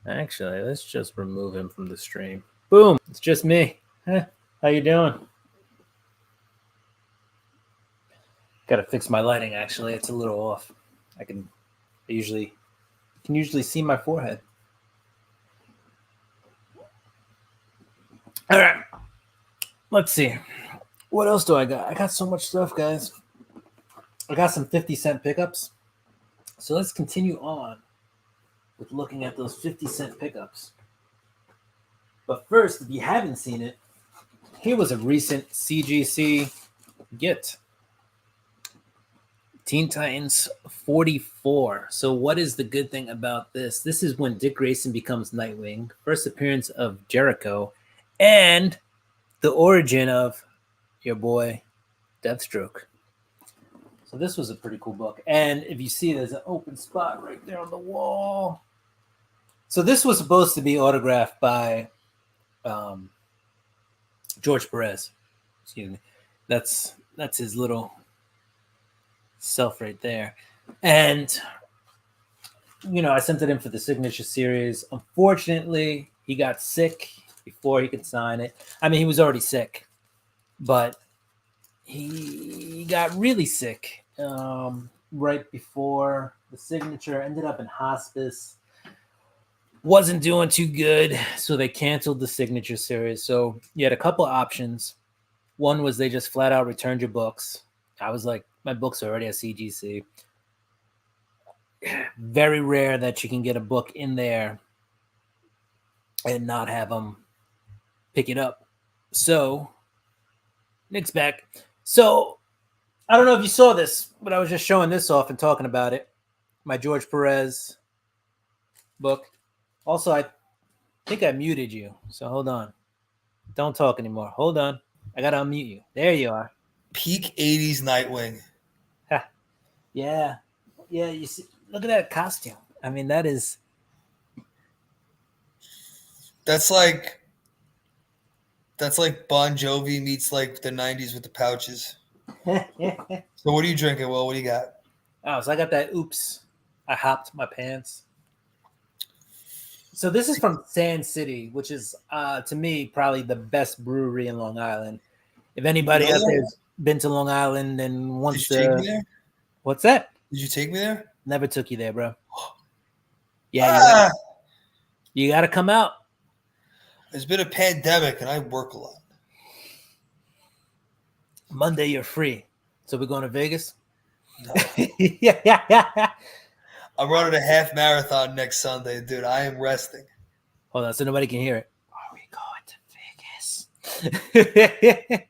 Actually, let's just remove him from the stream. Boom! It's just me. How you doing? Got to fix my lighting. Actually, it's a little off. I can usually see my forehead. All right. Let's see. What else do I got? I got so much stuff, guys. I got some 50-cent pickups. So let's continue on with looking at those 50-cent pickups. But first, if you haven't seen it, here was a recent CGC get. Teen Titans 44. So what is the good thing about this? This is when Dick Grayson becomes Nightwing, first appearance of Jericho, and the origin of your boy Deathstroke. So this was a pretty cool book. And if you see, there's an open spot right there on the wall. So this was supposed to be autographed by George Perez. Excuse me. That's his little self right there. And I sent it in for the signature series. Unfortunately, he got sick before he could sign it. I mean, he was already sick, but he got really sick right before the signature. Ended up in hospice. Wasn't doing too good, so they canceled the signature series. So you had a couple options. One was they just flat out returned your books. I was like, my books are already at CGC. Very rare that you can get a book in there and not have them pick it up. So Nick's back. So I don't know if you saw this, but I was just showing this off and talking about it. My George Perez book. Also, I think I muted you. So hold on. Don't talk anymore. Hold on. I got to unmute you. There you are. Peak 80s Nightwing. Yeah. Yeah, you see, look at that costume. I mean, that is... That's like Bon Jovi meets like the 90s with the pouches. So what are you drinking, Will? What do you got? Oh, so I got that oops. I hopped my pants. So this is from Sand City, which is, to me, probably the best brewery in Long Island. If anybody out there's been to Long Island and wants Did you take me there? What's that? Did you take me there? Never took you there, bro. Yeah, you got to come out. There's been a pandemic and I work a lot. Monday, you're free. So we're going to Vegas? No. Yeah. I'm running a half marathon next Sunday, dude. I am resting. Hold on, so nobody can hear it. Are we going to Vegas?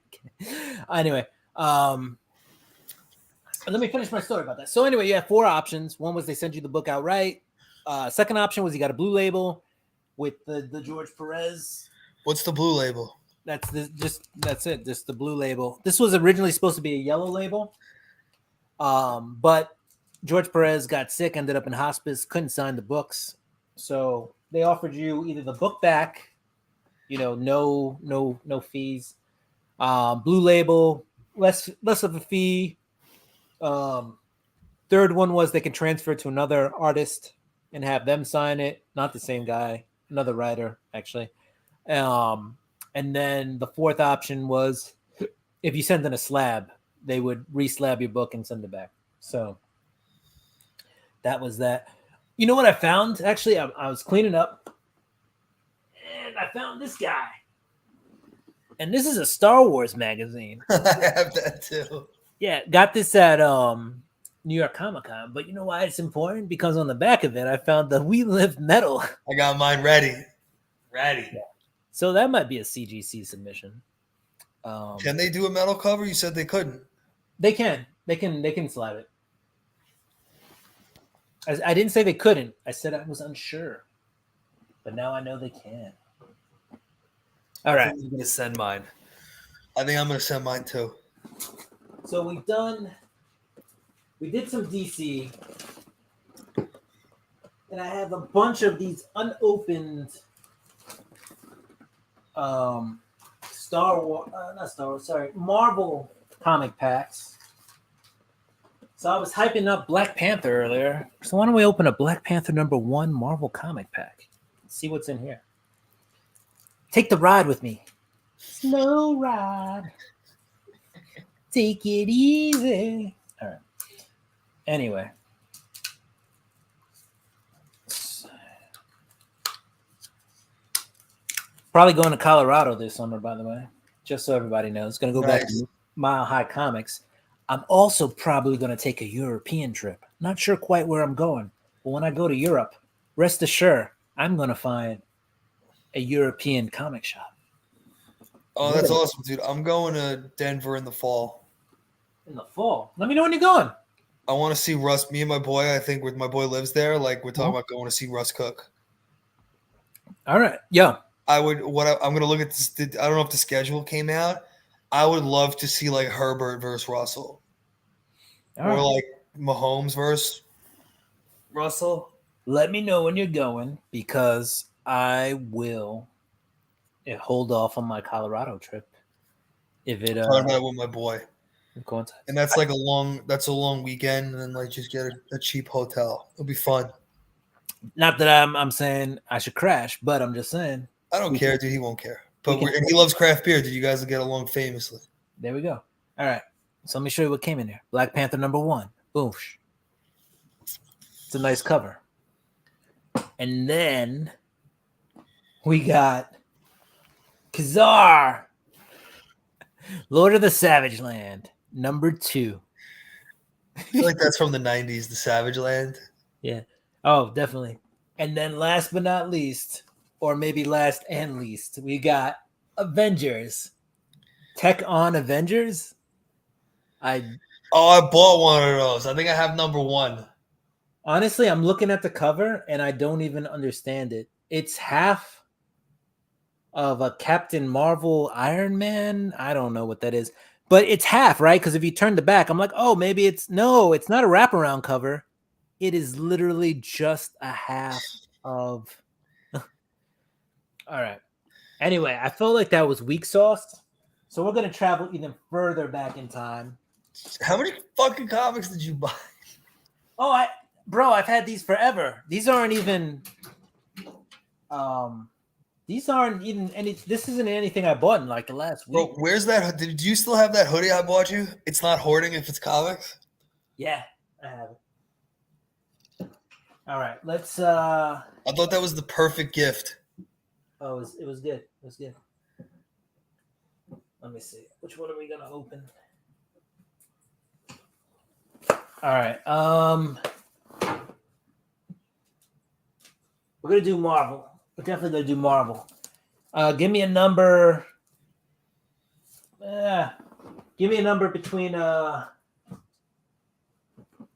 Anyway, let me finish my story about that. So anyway, you have 4 options. One was they send you the book outright. Second option was you got a blue label with the George Perez. What's the blue label? That's it. Just the blue label. This was originally supposed to be a yellow label, but George Perez got sick, ended up in hospice, couldn't sign the books, so they offered you either the book back, no fees, blue label, less of a fee. Third one was they can transfer it to another artist and have them sign it, not the same guy, another writer actually. And then the fourth option was if you send in a slab, they would re-slab your book and send it back. So that was that. You know what I found? Actually, I was cleaning up and I found this guy. And this is a Star Wars magazine. I have that too. Yeah, got this at New York Comic-Con. But you know why it's important? Because on the back of it, I found the We Live medal. I got mine ready. Ready. Yeah. So that might be a CGC submission. Can they do a metal cover? You said they couldn't. They can. They can slide it. I didn't say they couldn't. I said I was unsure. But now I know they can. All right. I'm going to send mine. I think I'm going to send mine too. So we did some DC. And I have a bunch of these unopened Marvel comic packs. So I was hyping up Black Panther earlier. So why don't we open a Black Panther #1 Marvel comic pack? See what's in here. Take the ride with me. Slow ride. Take it easy. All right. Anyway. Probably going to Colorado this summer, by the way. just so everybody knows. Going to go Nice. back to Mile High Comics. I'm also probably going to take a European trip. Not sure quite where I'm going, but when I go to Europe, rest assured, I'm going to find a European comic shop. Oh, that's awesome, dude. I'm going to Denver in the fall. In the fall? Let me know when you're going. I want to see Russ. Me and my boy, I think, with my boy lives there. Like we're talking about going to see Russ cook. All right, yeah. I'm going to look at this. I don't know if the schedule came out. I would love to see like Herbert versus Russell, or like Mahomes versus Russell. Let me know when you're going because I will hold off on my Colorado trip. If it talking about it with my boy, coincides. And that's like a long weekend, and then like just get a cheap hotel. It'll be fun. Not that I'm saying I should crash, but I'm just saying I don't care, dude. He won't care. But and he loves craft beer. Dude, you guys will get along famously. There we go. All right. So let me show you what came in there. Black Panther #1. Boosh. It's a nice cover. And then we got Khazar, Lord of the Savage Land, #2. I feel like that's from the 90s, the Savage Land. Yeah. Oh, definitely. And then last but not least, or maybe last and least, we got Avengers. Tech on Avengers. I bought one of those. I think I have #1. Honestly, I'm looking at the cover and I don't even understand it. It's half of a Captain Marvel Iron Man. I don't know what that is. But it's half, right? Because if you turn the back, I'm like, oh, maybe it's not a wraparound cover. It is literally just a half of. All right. Anyway, I felt like that was weak sauce. So we're going to travel even further back in time. How many fucking comics did you buy? Oh, I've had these forever. These aren't even any. This isn't anything I bought in like the last week. Bro, where's that? Did you still have that hoodie I bought you? It's not hoarding if it's comics. Yeah, I have it. All right, let's. I thought that was the perfect gift. Oh, it was good. It was good. Let me see. Which one are we gonna open? All right. We're gonna do Marvel. We're definitely gonna do Marvel. Give me a number. Give me a number between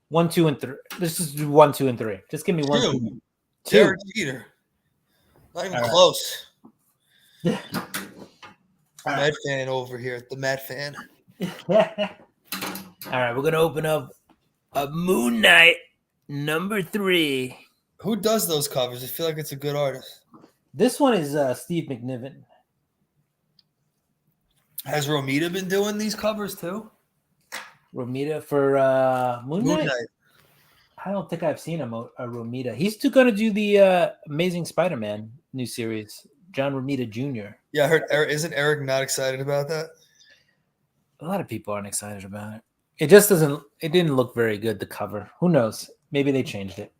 1, 2, and 3. Let's just do 1, 2, and 3. Just give me 1, 2. Derek Jeter. Not even close. Met fan over here. The Met fan. All right, we're gonna open up a Moon Knight #3. Who does those covers? I feel like it's a good artist. This one is Steve McNiven. Has Romita been doing these covers too? Romita for Moon Knight? I don't think I've seen a Romita. He's going to do the Amazing Spider-Man new series. John Romita Jr. Yeah, I heard. Isn't Eric not excited about that? A lot of people aren't excited about it. It just doesn't. It didn't look very good. The cover. Who knows? Maybe they changed it.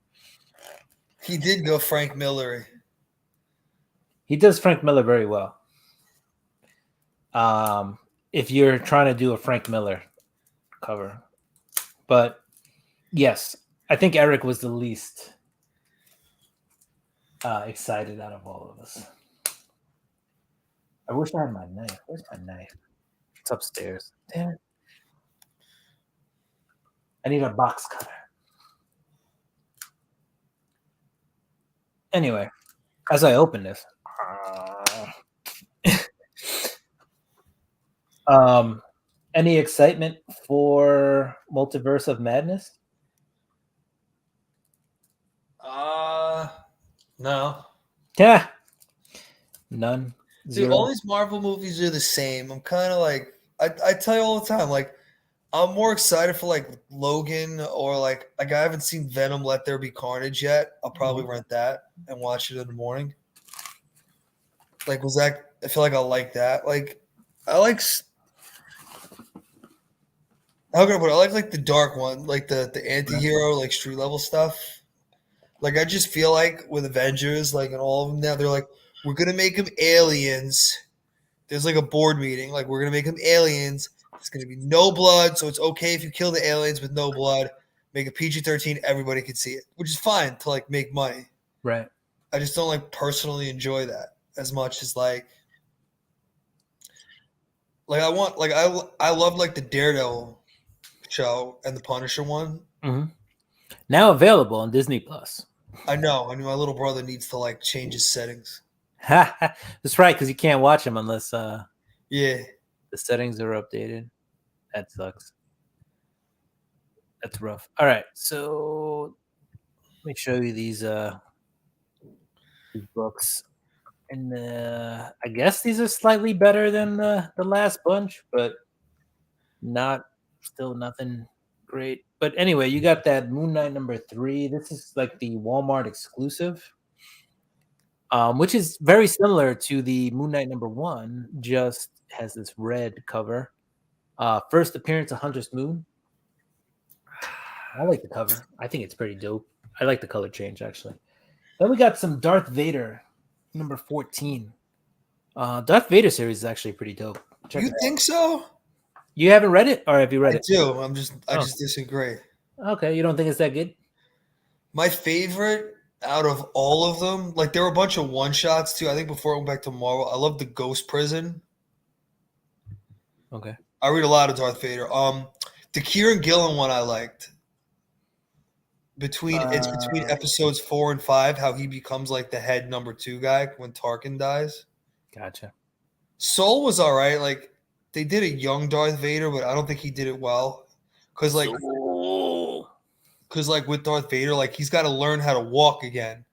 He did go Frank Miller. He does Frank Miller very well. If you're trying to do a Frank Miller cover, but yes, I think Eric was the least excited out of all of us. I wish I had my knife. Where's my knife? It's upstairs. Damn it. I need a box cutter. Anyway, as I open this, any excitement for Multiverse of Madness? No. Yeah. None. Dude, Zero. all these Marvel movies are the same. I'm kind of like, I tell you all the time, like, I'm more excited for like Logan or like I haven't seen Venom Let There Be Carnage yet. I'll probably rent that and watch it in the morning. Like, I feel like I'll like that. Like, how can I put it? I like the dark one, like the anti-hero, like street level stuff. Like, I just feel like with Avengers, like, and all of them now, they're like, we're going to make them aliens. there's like a board meeting. Like, we're gonna make them aliens. There's gonna be no blood, so it's okay if you kill the aliens with no blood. Make a PG-13, everybody can see it, which is fine to like make money. Right. I just don't like personally enjoy that as much as like I want like I love like the Daredevil show and the Punisher one. Mm-hmm. Now available on Disney Plus. I know my little brother needs to like change his settings. That's right, because you can't watch them unless Yeah, the settings are updated. That sucks. That's rough. All right, so let me show you these books, and I guess these are slightly better than the last bunch, but still nothing great. But anyway, you got that Moon Knight #3. This is like the Walmart exclusive, which is very similar to the Moon Knight #1, just has this red cover. First appearance of Hunter's Moon. I like the cover. I think it's pretty dope. I like the color change, actually. Then we got some Darth Vader, #14. Darth Vader series is actually pretty dope. Check you think so? You haven't read it, or have you read I it? do. I just disagree. Okay, you don't think it's that good? My favorite out of all of them, like there were a bunch of one shots too. I think before I went back to Marvel, I love the Ghost Prison. Okay. I read a lot of Darth Vader. The Kieran Gillen one I liked. Between episodes 4 and 5, how he becomes like the head #2 guy when Tarkin dies. Gotcha. Soul was all right. Like they did a young Darth Vader, but I don't think he did it well. Cause like with Darth Vader, like he's got to learn how to walk again.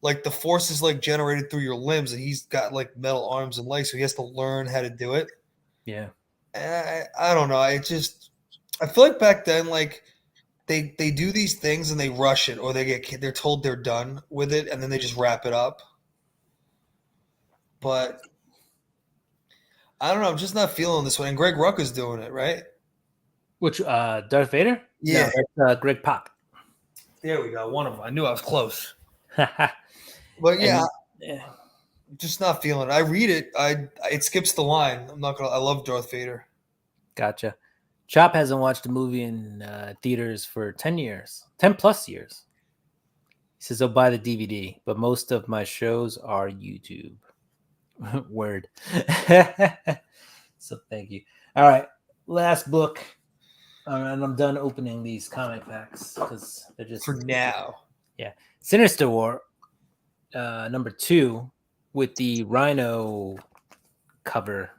Like the Force is like generated through your limbs, and he's got like metal arms and legs, so he has to learn how to do it. Yeah. I don't know. I feel like back then, like they do these things and they rush it, or they're told they're done with it, and then they just wrap it up. But I don't know. I'm just not feeling this one. And Greg Rucka's doing it, right? Which Darth Vader? Yeah. No, that's Greg Pak. There we go. One of them. I knew I was close. But But yeah, just not feeling it. I read it. It skips the line. I'm not gonna. I love Darth Vader. Gotcha. Chop hasn't watched a movie in theaters for 10 years, 10 plus years. He says, I'll buy the DVD, but most of my shows are YouTube. Word. So thank you. All right. Last book. And I'm done opening these comic packs because they're just For now. Yeah. Sinister War, #2 with the Rhino cover.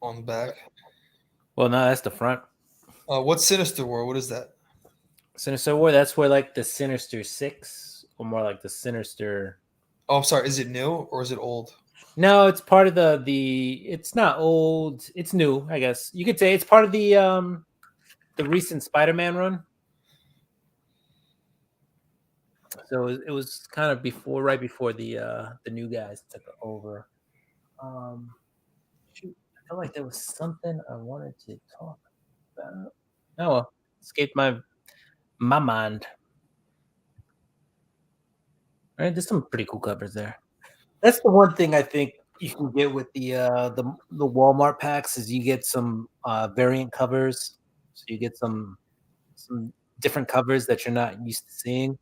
On the back. Well, no, that's the front. What's Sinister War? What is that? Sinister War, that's where like the Sinister Six, or more like the Sinister. Oh, I'm sorry. Is it new or is it old? No, it's part of the. It's not old. It's new, I guess you could say. It's part of the recent Spider-Man run. So it was kind of right before the new guys took over. Shoot, I felt like there was something I wanted to talk about. Oh well, escaped my mind. All right, there's some pretty cool covers there. That's the one thing I think you can get with the Walmart packs is you get some variant covers. So you get some different covers that you're not used to seeing,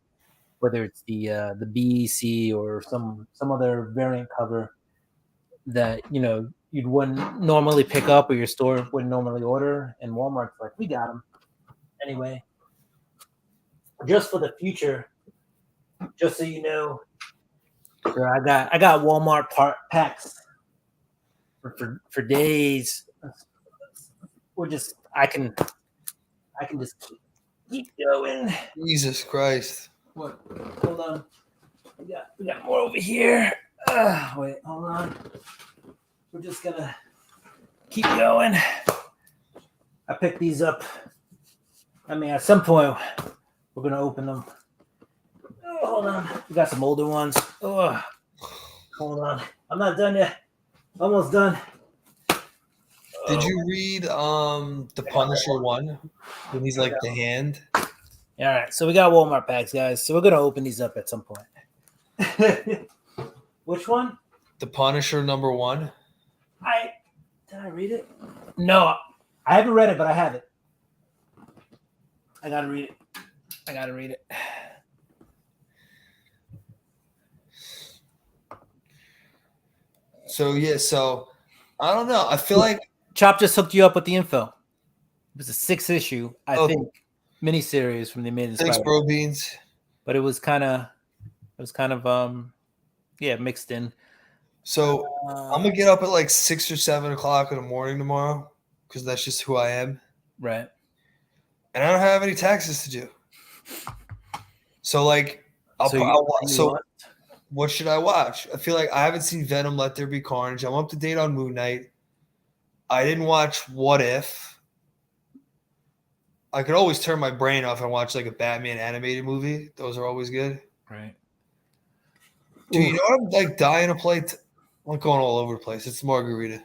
whether it's the B, C, or some other variant cover that you wouldn't normally pick up or your store wouldn't normally order, and Walmart's like, we got them anyway, just for the future. Just so you know, so I got Walmart packs for days. I can just keep going. Jesus Christ. What? Hold on. We got more over here. Wait, hold on. We're just gonna keep going. I picked these up. I mean, at some point, we're gonna open them. Oh, hold on. We got some older ones. Oh, hold on. I'm not done yet. Almost done. Did you read the Punisher one when he's like the hand? All right, so we got Walmart packs, guys. So we're gonna open these up at some point. Which one? The Punisher #1. Did I read it? No, I haven't read it, but I have it. I gotta read it. So I don't know. I feel like Chop just hooked you up with the info. It was a 6-issue, I Oh. think, miniseries from the Amazing thanks, Spider-Man. bro beans. But it was kind of mixed in. So I'm gonna get up at like 6 or 7 o'clock in the morning tomorrow because that's just who I am, right. and I don't have any taxes to do. So like, what should I watch? I feel like I haven't seen Venom, Let There Be Carnage. I'm up to date on Moon Knight. I didn't watch What If. I could always turn my brain off and watch like a Batman animated movie. Those are always good. Right. Dude, you know what I'm like dying to play? I'm going all over the place. It's Margarita.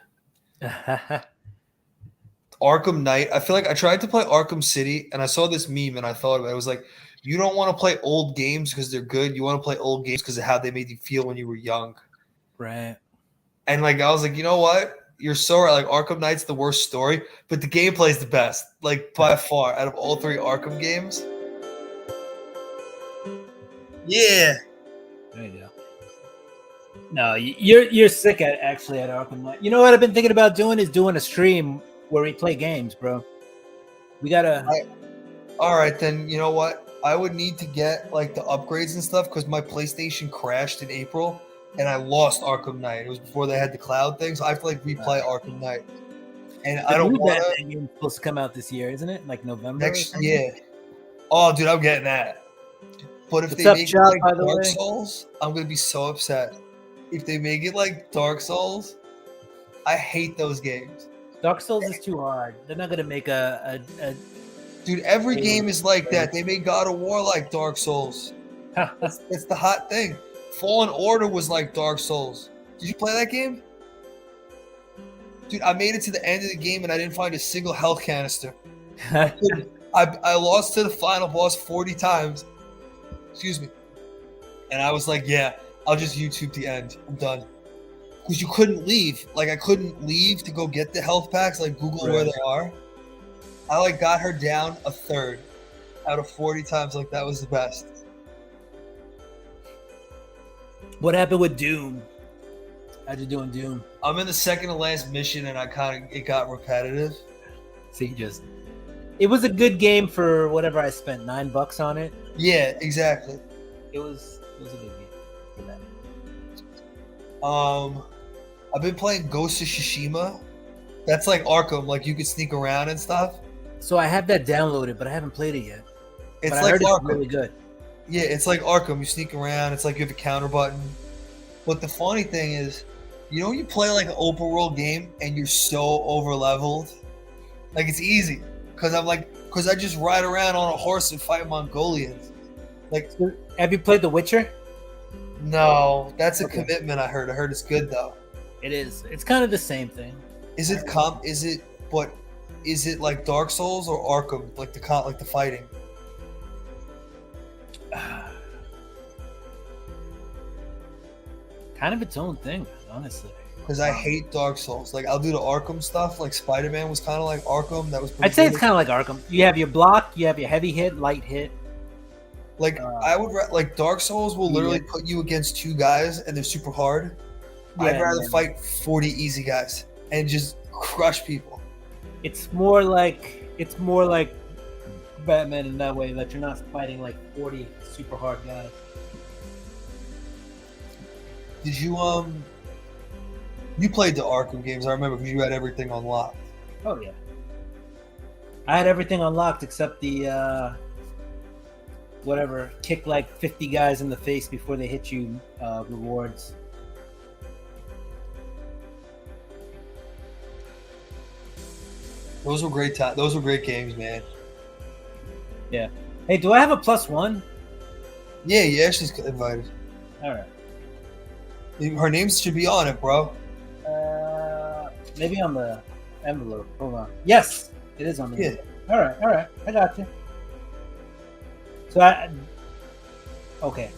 Arkham Knight. I feel like I tried to play Arkham City and I saw this meme and I thought about it. It was like, you don't want to play old games because they're good. You want to play old games because of how they made you feel when you were young. Right. And like I was like, you know what? You're so right. Like Arkham Knight's the worst story, but the gameplay is the best. Like by far, out of all 3 Arkham games. Yeah. There you go. No, you're sick at Arkham Knight. You know what I've been thinking about doing is doing a stream where we play games, bro. We gotta. All right, then you know what? I would need to get like the upgrades and stuff because my PlayStation crashed in April and I lost Arkham Knight. It was before they had the cloud thing, so I have to like replay Arkham Knight. And I don't want to. It's supposed to come out this year, isn't it? Like November. Next, yeah. Oh, dude, I'm getting that. But if What's they up, make Chop, it like by the Dark way? Souls, I'm gonna be so upset. If they make it like Dark Souls, I hate those games. Dark Souls is too hard. They're not gonna make a Dude, every game is like that. They made God of War like Dark Souls. It's the hot thing. Fallen Order was like Dark Souls. Did you play that game? Dude, I made it to the end of the game and I didn't find a single health canister. I lost to the final boss 40 times. Excuse me. And I was like, yeah, I'll just YouTube the end. I'm done. Because you couldn't leave. Like, I couldn't leave to go get the health packs, like Google where they are. I like got her down a third out of 40 times. Like, that was the best. What happened with Doom? How'd you do in Doom? I'm in the second to last mission and it got repetitive. See, it was a good game for whatever I spent $9 on it. Yeah, exactly. It was a good game for that. I've been playing Ghost of Tsushima. That's like Arkham, like you could sneak around and stuff. So I have that downloaded, but I haven't played it yet. It's but I like heard Arkham. It's really good. Yeah, it's like Arkham. You sneak around. It's like you have a counter button. But the funny thing is, you know, when you play like an open world game and you're so over leveled, like it's easy because I just ride around on a horse and fight Mongolians. Like, have you played The Witcher? No, that's a commitment. I heard it's good though. It is. It's kind of the same thing. Is it like Dark Souls or Arkham, like the fighting? Kind of its own thing, honestly. Because I hate Dark Souls. Like I'll do the Arkham stuff. Like Spider-Man was kind of like Arkham. That was. I'd say it's kind of like Arkham. You have your block, you have your heavy hit, light hit. Like like Dark Souls will literally put you against 2 guys and they're super hard. Yeah, I'd rather fight 40 easy guys and just crush people. It's more like Batman in that way, that you're not fighting like 40 super hard guys. Did you you played the Arkham games? I remember because you had everything unlocked. Oh yeah, I had everything unlocked except the whatever, kick like 50 guys in the face before they hit you rewards. Those were great times. Those were great games, man. Yeah. Hey, do I have a +1? Yeah, Ashley's invited. All right. Her name should be on it, bro. Maybe on the envelope. Hold on. Yes, it is on the envelope. All right. I got you. So okay.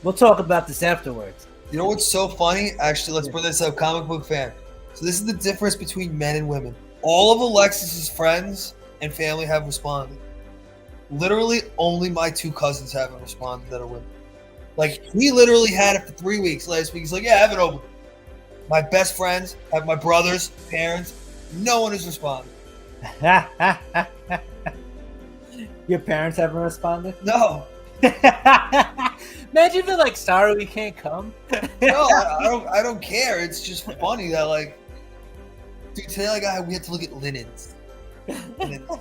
We'll talk about this afterwards. You know what's so funny? Actually, let's put this up, comic book fan. So this is the difference between men and women. All of Alexis's friends and family have responded. Literally, only my 2 cousins haven't responded that are women. Like, he literally had it for 3 weeks last week. He's like, yeah, I have it open. My best friends, have my brothers, parents, no one has responded. Your parents haven't responded? No. Imagine if they're like, sorry, we can't come. No, I don't care. It's just funny that, like, dude, today, like, we had to look at linens. The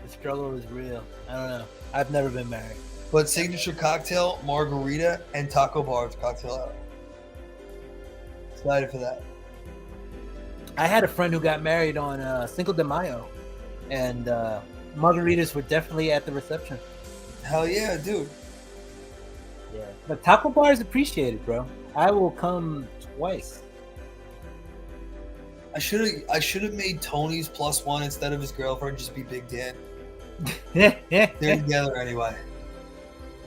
struggle was real. I don't know. I've never been married. But signature cocktail, margarita, and taco bar's cocktail hour. Excited for that. I had a friend who got married on Cinco de Mayo, and margaritas were definitely at the reception. Hell yeah, dude. Yeah, but taco bar is appreciated, bro. I will come twice. I should have made Tony's +1 instead of his girlfriend just be Big Dan. They're together anyway.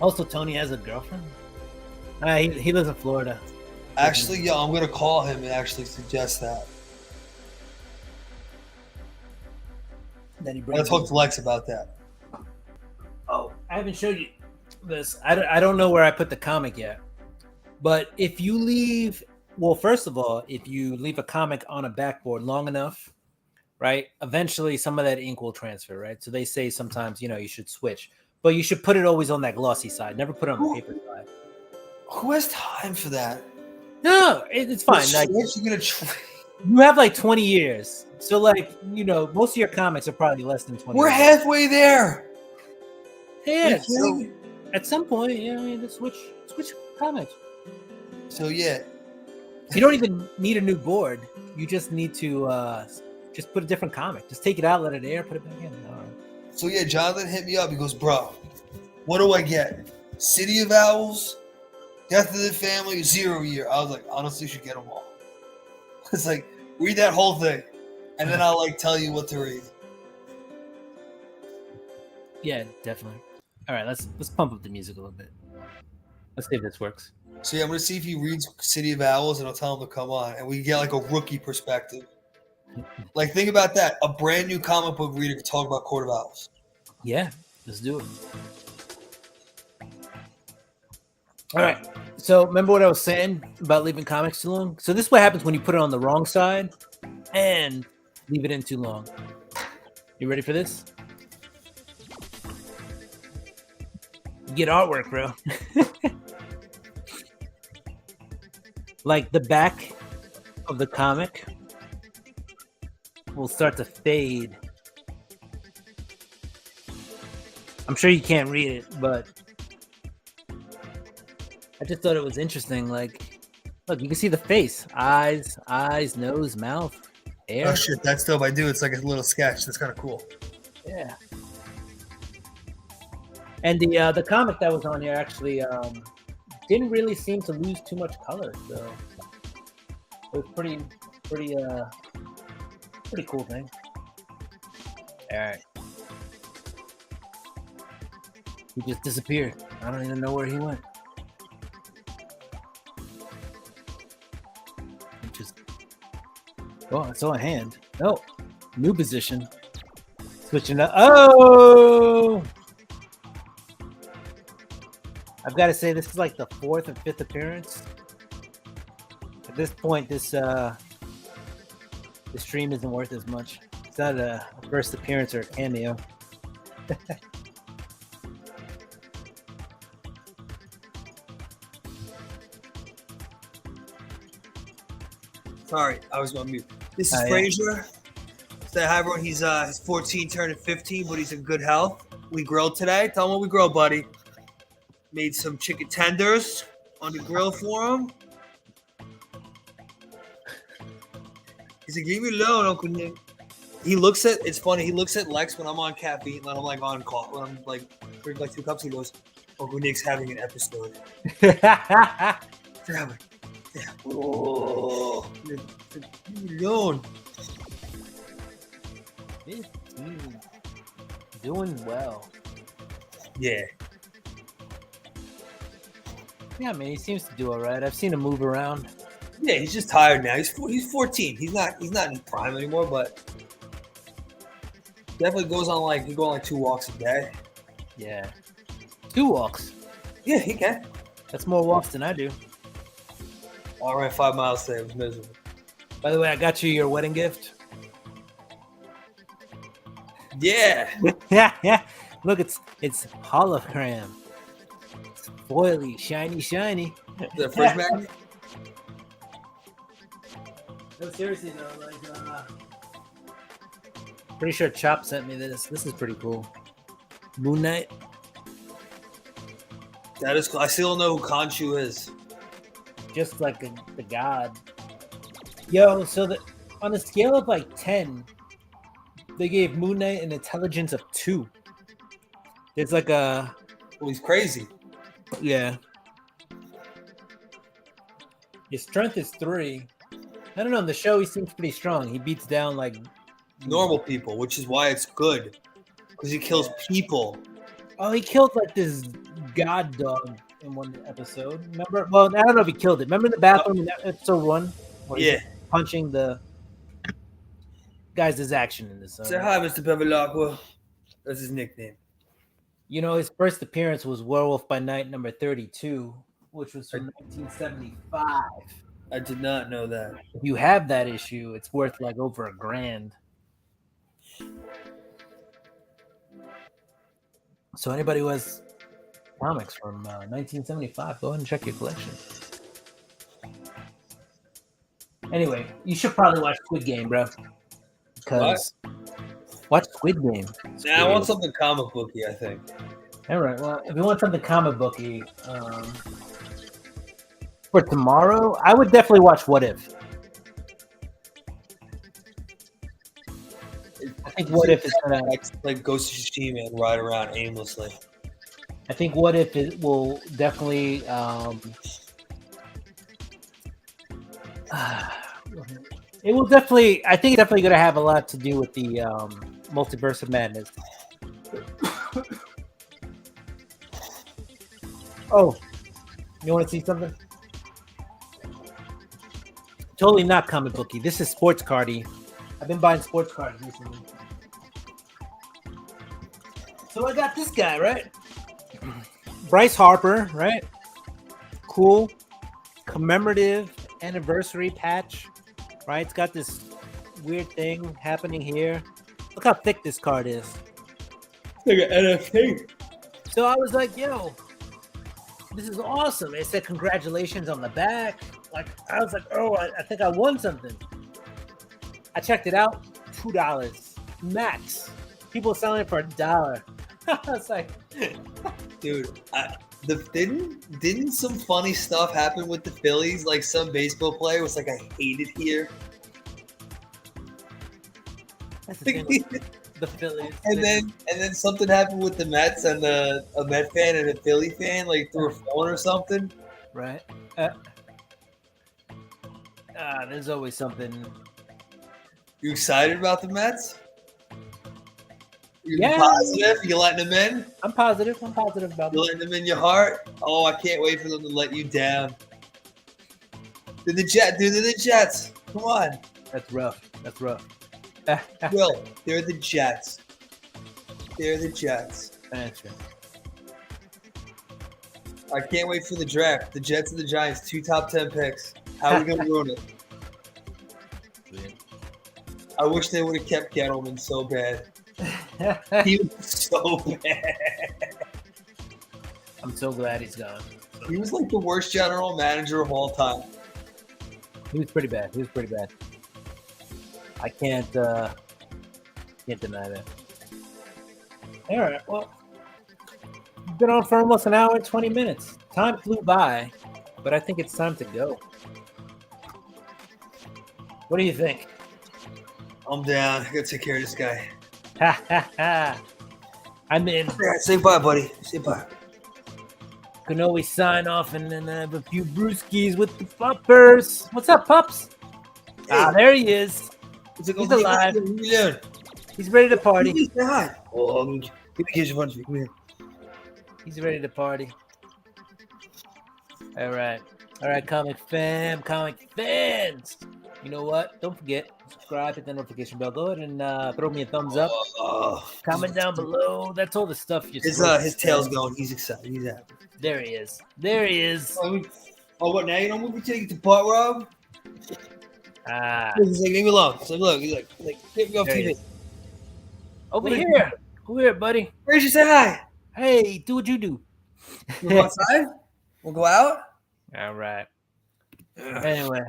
Also, Tony has a girlfriend. He lives in Florida. Actually, yeah, I'm gonna call him and actually suggest that. Then he I'm gonna talk to Lex about that. Oh, I haven't showed you this. I don't know where I put the comic yet. But if you leave, well, first of all, if you leave a comic on a backboard long enough, right, eventually some of that ink will transfer, right? So they say sometimes, you should switch. But you should put it always on that glossy side. Never put it on the paper side. Who has time for that? No, it's fine. Like, you have like 20 years. So, like, most of your comics are probably less than 20 We're years. halfway there. Yeah. So at some point, you just switch comics. So, yeah. You don't even need a new board. You just need to just put a different comic. Just take it out, let it air, put it back in. All right. So, yeah, Jonathan hit me up. He goes, bro, what do I get? City of Owls, Death of the Family, 0 Year. I was like, honestly, you should get them all. It's like, read that whole thing, and then I'll, like, tell you what to read. Yeah, definitely. All right, let's pump up the music a little bit. Let's see if this works. So, yeah, I'm going to see if he reads City of Owls, and I'll tell him to come on, and we get, like, a rookie perspective. Like, think about that. A brand new comic book reader could talk about Court of Owls. Yeah, let's do it. All right. So remember what I was saying about leaving comics too long? So this is what happens when you put it on the wrong side and leave it in too long. You ready for this? You get artwork, bro. Like the back of the comic will start to fade. I'm sure you can't read it, but I just thought it was interesting. Like, look, you can see the face, eyes, nose, mouth, hair. Oh shit, that's dope. I do. It's like a little sketch. That's kind of cool. Yeah. And the comic that was on here actually didn't really seem to lose too much color, so it was pretty cool thing. All right. He just disappeared. I don't even know where he went. Oh, I saw a hand. No, new position. Switching up. Oh! I've got to say, this is like the 4th and 5th appearance. At this point, this stream isn't worth as much. It's not a first appearance or a cameo. Sorry, I was on mute. This is Frazier. Say hi, everyone. He's 14, turning 15, but he's in good health. We grilled today. Tell him what we grilled, buddy. Made some chicken tenders on the grill for him. He's like, leave me alone, Uncle Nick. It's funny, he looks at Lex when I'm on caffeine, when I'm like on call, when I'm like drinking like 2 cups, he goes, Uncle Nick's having an episode. Damn it. Yeah. Oh, leave me alone. Doing well. Yeah. Yeah, I mean, he seems to do all right. I've seen him move around. Yeah, he's just tired now. He's 14. He's not in prime anymore, but definitely goes on he go on 2 walks a day. Yeah. 2 walks. Yeah, he can. That's more walks than I do. I ran 5 miles today. It was miserable. By the way, I got you your wedding gift. Yeah. Yeah. Look, it's hologram. It's foily, shiny. The first magnet? No, seriously though, pretty sure Chop sent me this. This is pretty cool. Moon Knight. That is cool. I still don't know who Khonshu is. Just like the god. Yo, so on a scale of 10, they gave Moon Knight an intelligence of 2. There's Well, he's crazy. yeah. His strength is 3. I don't know. In the show, he seems pretty strong. He beats down Normal people, which is why it's good. Because he kills people. Oh, he killed this god dog in one episode. Remember? Well, I don't know if he killed it. Remember in the bathroom in episode 1? Where he's punching the guy's action in this. Say hi, Mr. Bevilacqua. That's his nickname. You know, his first appearance was Werewolf by Night number 32, which was from 1975. I did not know that. If you have that issue, it's worth over $1,000. So anybody who has comics from 1975, go ahead and check your collection. Anyway, you should probably watch Squid Game, bro. Because watch Squid Game. I want something comic booky, I think. All right. Well, if you want something comic booky, for tomorrow, I would definitely watch What If. I think What If is gonna like Ghost of Tsushima and ride around aimlessly. I think What If it will definitely it will definitely. I think it's definitely going to have a lot to do with the Multiverse of Madness. Oh, you want to see something? Totally not comic booky. This is sports cardy. I've been buying sports cards recently. So I got this guy, right? Bryce Harper, right? Cool. Commemorative anniversary patch, right? It's got this weird thing happening here. Look how thick this card is. Like an NFT. So I was like, yo, this is awesome. It said congratulations on the back. I was like, oh, I think I won something. I checked it out, $2 max. People selling it for $1. I was like, dude, didn't some funny stuff happen with the Phillies? Like some baseball player was like, I hate it here. that's the thing with the Phillies. And then something happened with the Mets and a Met fan and a Philly fan, like through a phone or something. Right. There's always something. You excited about the Mets? Yeah. Positive? You letting them in? I'm positive about You it. letting them in your heart? Oh, I can't wait for them to let you down. They're the Jets. Come on. That's rough. Will, they're the Jets. That's true. I can't wait for the draft. The Jets and the Giants, 2 top 10 picks. How are we going to ruin it? I wish they would have kept Gettleman so bad. He was so bad. I'm so glad he's gone. He was like the worst general manager of all time. He was pretty bad. I can't deny that. All right. Well, we've been on for almost an hour and 20 minutes. Time flew by, but I think it's time to go. What do you think? I'm down. I gotta take care of this guy. Ha ha ha. I'm in. Yeah, say bye, buddy. Say bye. Can always sign off and then have a few brewskis with the puppers. What's up, pups? Hey. There he is. He's alive. What are you doing? He's ready to party. Say hi. Oh, give me a kiss. Come here. He's ready to party. All right, comic fans. You know what? Don't forget, subscribe, hit the notification bell. Go ahead and throw me a thumbs up. Comment down below. That's all the stuff you're supposed His to tail's say. going. He's excited. He's happy. There he is. There he is. Oh, what now? You don't move your ticket to part, Rob? Ah, He's like, leave me alone. So look, he's like, get me off There he TV. is. over What here. Over here, buddy. Frazier, say hi. Hey, do what you do. You go outside? We'll go out? All right. Anyway,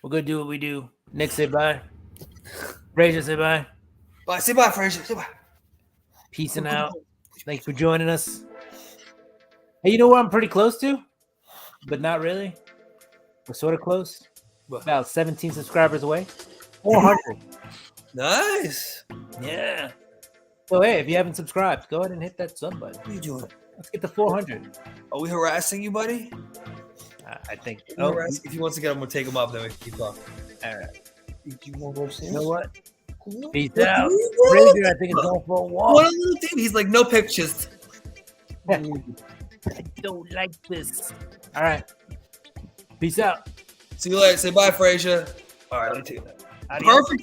we're gonna do what we do. Nick, say bye. Frazier, say bye. Bye. Say bye, Frazier. Say bye. Peacing out. Thank you for joining us. Hey, you know what I'm pretty close to? But not really. We're sort of close. What? About 17 subscribers away. 400. Nice. Yeah. So, hey, if you haven't subscribed, go ahead and hit that sub button. What are you doing? Let's get to 400. Are we harassing you, buddy? I think. Oh, Oh, if he wants to get him, we'll take him up. Then we can keep talking. all right. You want to go upstairs? You know what? Peace What out. do you want? Frazier, I think, is going for a walk. What a little thing. He's like, no pictures. I don't like this. All right. Peace out. See you later. Say bye, Frazier. All right, let me take that. Adios. Perfect.